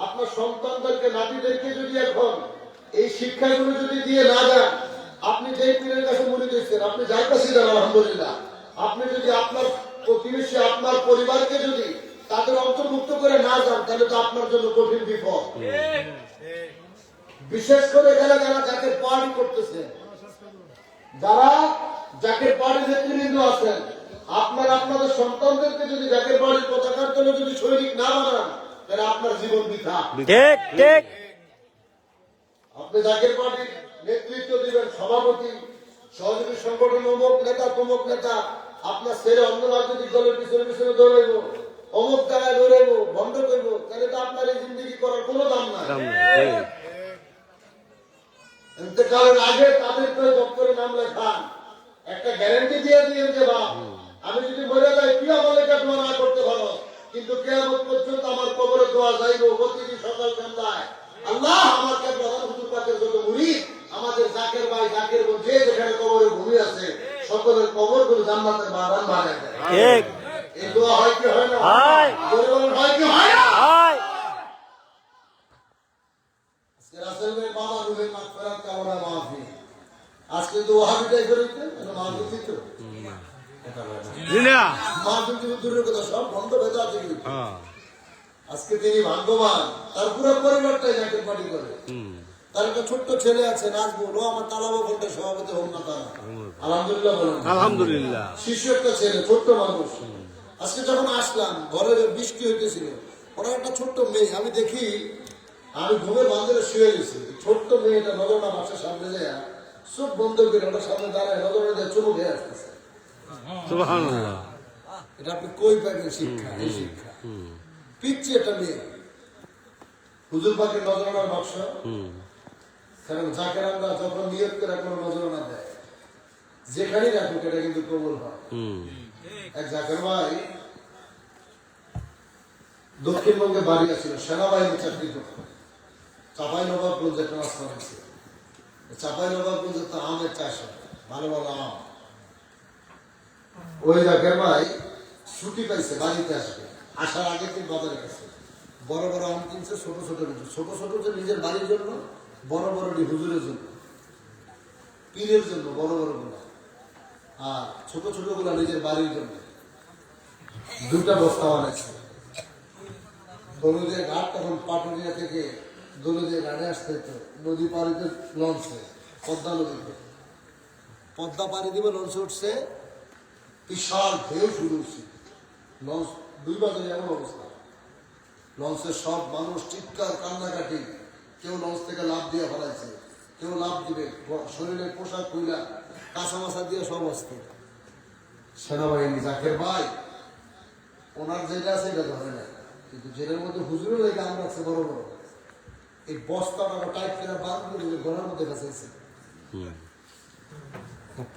আপনার সন্তানদেরকে, নাতিদেরকে যদি এখন এই শিক্ষাগুলো যদি দিয়ে না যান, আপনি যেই পীরের কাছে মনে দিচ্ছেন, আপনি যার কাছে যান আলহামদুলিল্লাহ, আপনি যদি আপনার প্রতিবেশী, আপনার পরিবারকে যদি তাদের অন্তর্ভুক্ত করে না যান, তাহলে তো আপনার জন্য কঠিন বিপদ। বিশেষ করে এখানে যারা জাকের পার্টি করতেছে, যারা জাকের পার্টি নেতৃবৃন্দ আছেন, আপনার আপনাদের সন্তানদেরকে যদি জাকের বাড়ির পতাকার জন্য যদি সৈনিক না বানান, তাহলে আপনার জীবন বৃথা। ঠিক ঠিক আপনি জাকের পার্টির নেতৃত্ব দিবেন, সভাপতি, সহযোগী সংগঠন, অমুক নেতা তমুক নেতা, আপনার ছেলে অন্য রাজনৈতিক দলের পিছনে পিছনে দৌড়াইব, অমুক জায়গায় দৌড়াইব, বন্ধ করবো, তাহলে তো আপনার এই জিন্দগি করার কোনো দাম নাই। ইন্তেকালের আগে তাদের তো দপ্তরে নাম লেখান, একটা গ্যারান্টি দিয়ে দিয়েন যে বাপ, আমি যদি মরে যাই তুই আমাদেরকে দোয়া না করতে পারো, কিন্তু কিয়ামত পর্যন্ত আমার কবরে দোয়া যাইব প্রতিদিন সকাল সন্ধ্যায়, আল্লাহ আমাকে প্রধান হুজুর পাকের যত মুরিদ, আমাদের জাকের ভাই জাকের বোন যে যেখানে কবরে ভূমি আছে, সকলের কবর গুলো জান্নাতের বাগান বানায় দেয়। ঠিক এই দোয়া হয় কি হয় না? হয়। জোরে বলেন, হয় কি হয় না? হয় আজকে রাসেল ভাই বাবা রুহের মাগফিরাত কামনা মাহফিল, আজকে তো ওয়াহাবিটাই করেছে মাহফিল দিত জিনা মাহফিল দিব দূরের কথা, সব বন্ধ হয়ে যাচ্ছে। আজকে তিনি ভাগ্যবান, তার পুরো পরিবারটাই জাকের পার্টি করে। তার একটা ছোট্ট ছেলে আছে নাজমুল, ও আমার তালাবা ফোনটা সভাপতি হোক না তারা, আলহামদুলিল্লাহ বলেন। আলহামদুলিল্লাহ শিশু একটা ছেলে, ছোট্ট মানুষ। আজকে যখন আসলাম ঘরে বৃষ্টি হইতেছিল, ওরা একটা ছোট্ট মেয়ে, আমি দেখি, আমি ঘুমের বান্ধবে শুয়ে গেছি, ছোট্ট মেয়েটা নজরনা বাচ্চার সামনে যায়, চোখ বন্ধ করে ওটার সামনে দাঁড়ায়, নজরনা দিয়ে চুমু খেয়ে আসতেছে। সুবহানাল্লাহ এটা আপনি কই পাবেন শিক্ষা? এই শিক্ষা পিচ্ছি একটা মেয়ে, হুজুর পাকের নজরানার বাক্স, কারণ জাকের আমরা যখন নিয়োগ করে কোনো নজরানা দেয়, যেখানেই রাখুক এটা কিন্তু কবুল হয়। এক জাকের ভাই দক্ষিণবঙ্গে বাড়ি আছিল, সেনাবাহিনী চাকরি করত, চাপাই নবাবগঞ্জে ট্রান্সফার হয়েছে। চাপাই নবাবগঞ্জে তো আমের চাষ হয়, ভালো ভালো আম। ওই জাকের ভাই ছুটি পাইছে, বাড়িতে আসবে, আসার আগে থেকে বাজারে গেছে, বড় বড় আম কিনছে, ছোট ছোট কিনছে, ছোট ছোট যে নিজের বাড়ির জন্য, বড় বড় হুজুরের জন্য, পীরের জন্য বড় বড় গুলা, আর ছোট ছোট গুলা নিজের বাড়ির জন্য। দুটা বস্তা বানাইছে। দৌলদের ঘাট তখন পাটুরিয়া থেকে দৌলদের ঘাটে আসতে হতো, নদী পাড়িতে লঞ্চে, পদ্মা নদীতে পদ্মা পাড়ি দিবে, লঞ্চে উঠছে, বিশাল ঢেউ শুরু হচ্ছে, লঞ্চ 2 বাজারে এমন অবস্থা, লঞ্চের সব মানুষ চিৎকার কান্নাকাটি, কেউ লঞ্চ থেকে লাফ দিয়ে ফেলাইছে, কেউ লাফ দিবে, শরীরের পোশাক খুইলা কাঁচা মাছা দিয়ে সব অস্থির। সেনাবাহিনী জাকের ভাই ওনার যেটা আছে এটা ধরে না, কিন্তু জেলের মধ্যে হুজুরের লেগে আম রাখছে বড় বড়, এই বস্তাটা টাইট করে বাঁধ করে ঘরের মধ্যে কাছে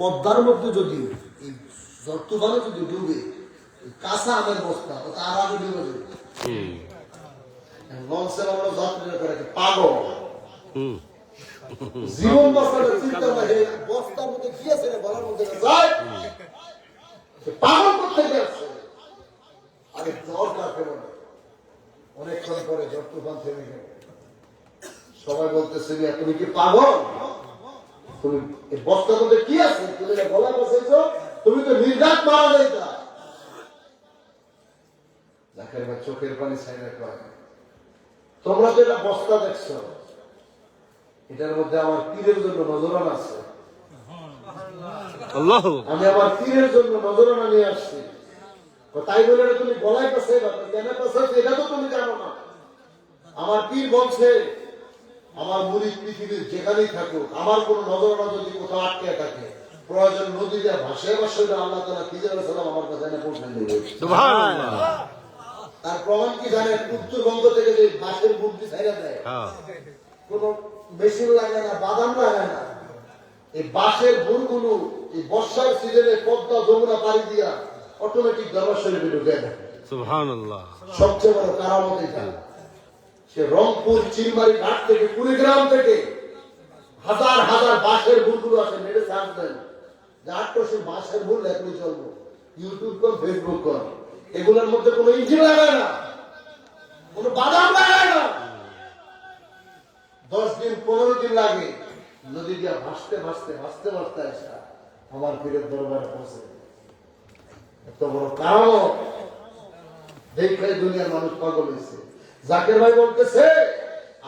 পদ্মার মধ্যে যদি এই তুফানে যদি ডুবে, কাঁচা আমের বস্তা ওটা আর আগে ডুবে যাবে। লঞ্চের আমরা যাত্রীরা করে পাগল, জীবন বস্তাটা চিন্তা করে বস্তার মধ্যে কি আছে না বলার মধ্যে যায়, পাগল করতে যাচ্ছে। আরে জ্বর কাকে বলে? অনেকক্ষণ পরে জ্বর তুফান থেমে গেল, সবাই বলতেছে তুমি কি পাগল? তুমি এই বস্তার মধ্যে কি আছে? তুমি গলা বসেছ, তুমি তো নির্ঘাত মারা যাইতা। জাকের ভাই চোখের পানি ছাইরা কয়, তোমরা তো এটা বস্তা দেখছো, এটার মধ্যে আমার পীরের জন্য নজরানা আছে, আমি আমার পীরের জন্য নজরানা নিয়ে আসছি। তাই বলে তুমি গলায় কাছে কেন কাছে এটা তো তুমি জানো না। আমার পীর বলছে আমার মুরিদ পৃথিবীর যেখানেই থাকুক, আমার কোন নজরানা যদি কোথাও আটকে থাকে, প্রয়োজন নদী দিয়ে ভাসে ভাসে আল্লাহ তাআলা খিজার সালাম আমার কাছে এনে পৌঁছে দেবে। সুবহানাল্লাহ। তার প্রমাণ কি জানেন? উত্তরবঙ্গ থেকে যে বাঁশের বুদ্ধি ছাইরা দেয়, কোন মেশিন লাগে না, বাদাম লাগে না, এই বাঁশের বুড়গুলো এই বর্ষার সিজনে পদ্মা যমুনা পাড়ি দিয়া অটোমেটিক দরবার শরীফে ঢুকে দেয়। সুবহানাল্লাহ। সবচেয়ে বড় কারামত এটা। সে রংপুর চিলমারি ঘাট থেকে কুড়িগ্রাম থেকে হাজার হাজার বাঁশের বুলগুলো আসে, মেরে চান্স দেন যে 800 বাঁশের বুল লেখলে চলবো। ইউটিউব কর, ফেসবুক কর, এগুলোর মধ্যে কোনো ইঞ্জিন লাগায় না, কোনো বাদাম লাগায় না। 10 দিন 15 দিন লাগে নদী দিয়া ভাসতে ভাসতে ভাসতে ভাসতে আসা আমার পীরের দরবারে পৌঁছে। এত বড় কারামত দেখে দুনিয়ার মানুষ পাগল হয়েছে। জাকের ভাই বলতেছে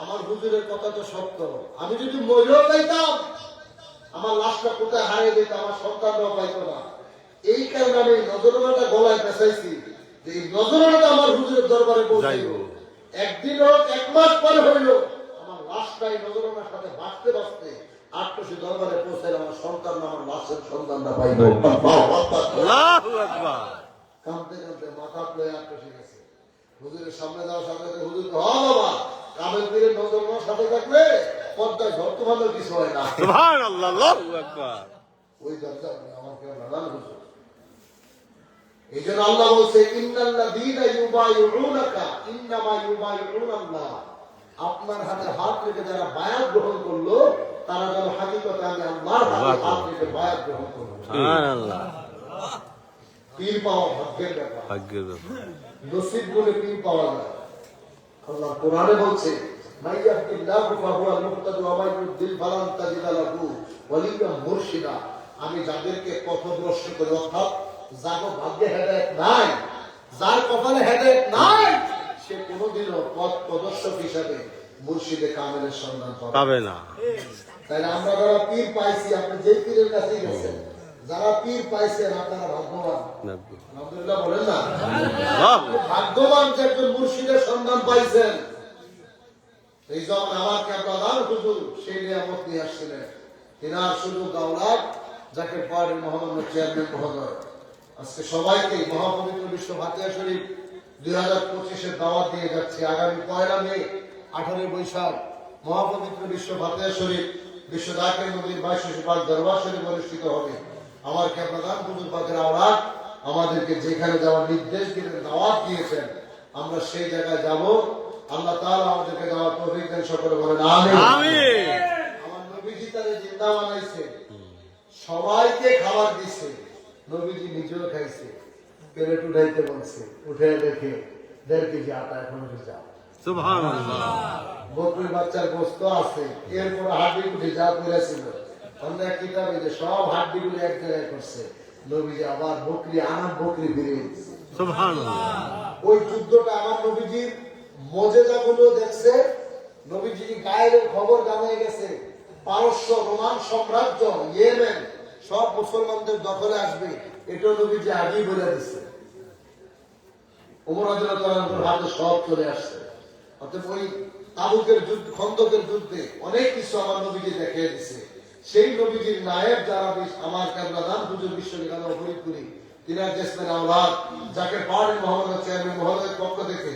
আমার হুজুরের কথা তো সত্য, আমি যদি মরেও যাইতাম, আমার লাশটা কোথায় হারিয়ে দিতাম, আমার সন্তানরাও পাইতো না, এই কারণে আমি এই নজরানাটা গলায় পেঁচাইছি যে এই নজরানাটা আমার হুজুরের দরবারে পৌঁছাইব। একদিন হোক, 1 মাস পরে হইল, আমার লাশটা এই নজরানার সাথে বাঁচতে বাঁচতে আটটুসি দরবারে পৌঁছাইলে আমার সন্তান আমার লাশের সন্তানটা পাইব। আল্লাহু আকবার। কাঁদতে কাঁদতে মাথা প্লয়ে আটটুসি গেছে। হুজুরের সামনে যাওয়ার সাথে সাথে হুজুর, হ্যাঁ বাবা, কামেল পীরের নজরানার সাথে থাকলে পর্দায় ধরতে ভালো কিছু হয় না। সুবহানাল্লাহ, আল্লাহু আকবার। ওই দরজা আমাকে প্রদান হুজুর। এই জন্য আল্লাহ বলছে, ইন্নাল্লাযীনা ইউবাইউনাকা ইন্নামা ইউবাইউনাল্লাহ। আপনার হাতে হাত রেখে যারা বায়াত গ্রহণ করলো তারা যেন হাকিকতে আমি আল্লাহর হাতে হাত রেখে বায়াত গ্রহণ করলো। সুবহানাল্লাহ। পীর পাওয়া ভাগ্যের ব্যাপার, ভাগ্যের ব্যাপার। নসিব বলে পীর পাওয়া যায়। আল্লাহ কোরআনে বলছে, মাইয়াহদিল্লাহু ফাহুয়াল মুহতাদি ওয়া মাইয়ুদ্দিল ফালান তাজিদা লাহু ওয়ালিয়্যান মুরশিদা। আমি যাদেরকে পথভ্রষ্ট করি, অর্থাৎ যার ভাগ্যে হেদায়েত নাই, যার কপালে হেদায়েত নাই, সে কোনোদিনও পথ প্রদর্শক হিসাবে মুর্শিদে কামেলের সন্ধান পাবে না। তাই আমরা যারা পীর পাইছি, আপনি যে পীরের কাছে গেছেন, যারা পীর পাইছেন আপনারা ভাগ্যবান। আলহামদুলিল্লাহ বলেন না? আপনি ভাগ্যবান যে একজন মুর্শিদের সন্ধান পাইছেন। এই যখন আমার প্রধান হুজুর সেই নিয়ামত নিয়ে আসছিলেন, তিনার শুধু দাওলাত যাকে পারেন মহামান্য চেয়ারম্যান মহোদয়, আজকে সবাইকে মহাপবিত্র বিশ্ব ফাতিহা শরীফ 2025-এর দাওয়াত দিয়ে যাচ্ছে। আগামী 1 মে 18 বৈশাখ মহাপবিত্র বিশ্ব ফাতিহা শরীফ বিশ্ব জাকির নবীর 22 পাক দরবার শরীফ অনুষ্ঠিত হবে। আমার প্রধান হুজুর পাকের আওলাদ আমাদেরকে যেখানে যাওয়ার নির্দেশ দিলেন, দাওয়াত দিয়েছেন, আমরা সেই জায়গায় যাব। আল্লাহ তাআলা আমাদেরকে যাওয়ার তৌফিক দেন। সকলে বলেন আমিন। আমিন। আমার নবীজি তারে জিন্দা বানাইছে, সবাইকে খাবার দিছে, নবীজি নিজেও খাইছে। প্লেট উঠাইতে বলছে, উঠে দেখে 1.5 কেজি আটা এখনো যা। সুবহানাল্লাহ। বকরির বাচ্চার গোস্ত আছে, এরপর হাড্ডি উঠে যা পড়েছিল। অন্য এক কিতাবে যে সব হাড্ডিগুলো এক জায়গায় করছে, নবীজি আবার বকরি আনার বকরি ফিরিয়ে দিচ্ছে। সুবহানাল্লাহ। ওই যুদ্ধটা আমার নবীজির মজেদাগুলো দেখছে, নবীজির গায়ের খবর জানিয়ে গেছে। পারস্য রোমান সাম্রাজ্য, ইয়েমেন সব মুসলমানদের দখলে আসবে, এটা নবীজি আগেই বলে দিচ্ছে। ওমর রাদিয়াল্লাহু আনহুর হাতে সব চলে আসছে। অতএব ওই তাবুকের যুদ্ধ, খন্দকের যুদ্ধে অনেক কিছু আমার নবীজি দেখিয়ে দিছে। সেই নবীজির নায়েব যারা আমার কাবলাদান হুজুর বিশ্ববিদ্যালয় ফরিদপুরি তিনার জেসমেন আওলাদ যাকে পারেন মোহাম্মদ চেয়ারম্যান মহোদয়ের পক্ষ থেকে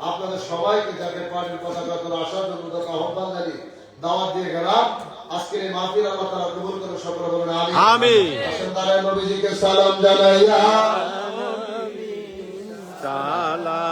আপনাদের সবাইকে যাকে পারেন পতাকা তোলা আসার জন্য আহ্বান জানিয়ে দাওয়াত দিয়ে গেলাম। আজকের এই মাহফিল আল্লাহ তাআলা কবুল করে সকলে বলেন আমিন। আমিন। আসেন দাঁড়ায় নবীজিকে সালাম জানাইয়া সালাম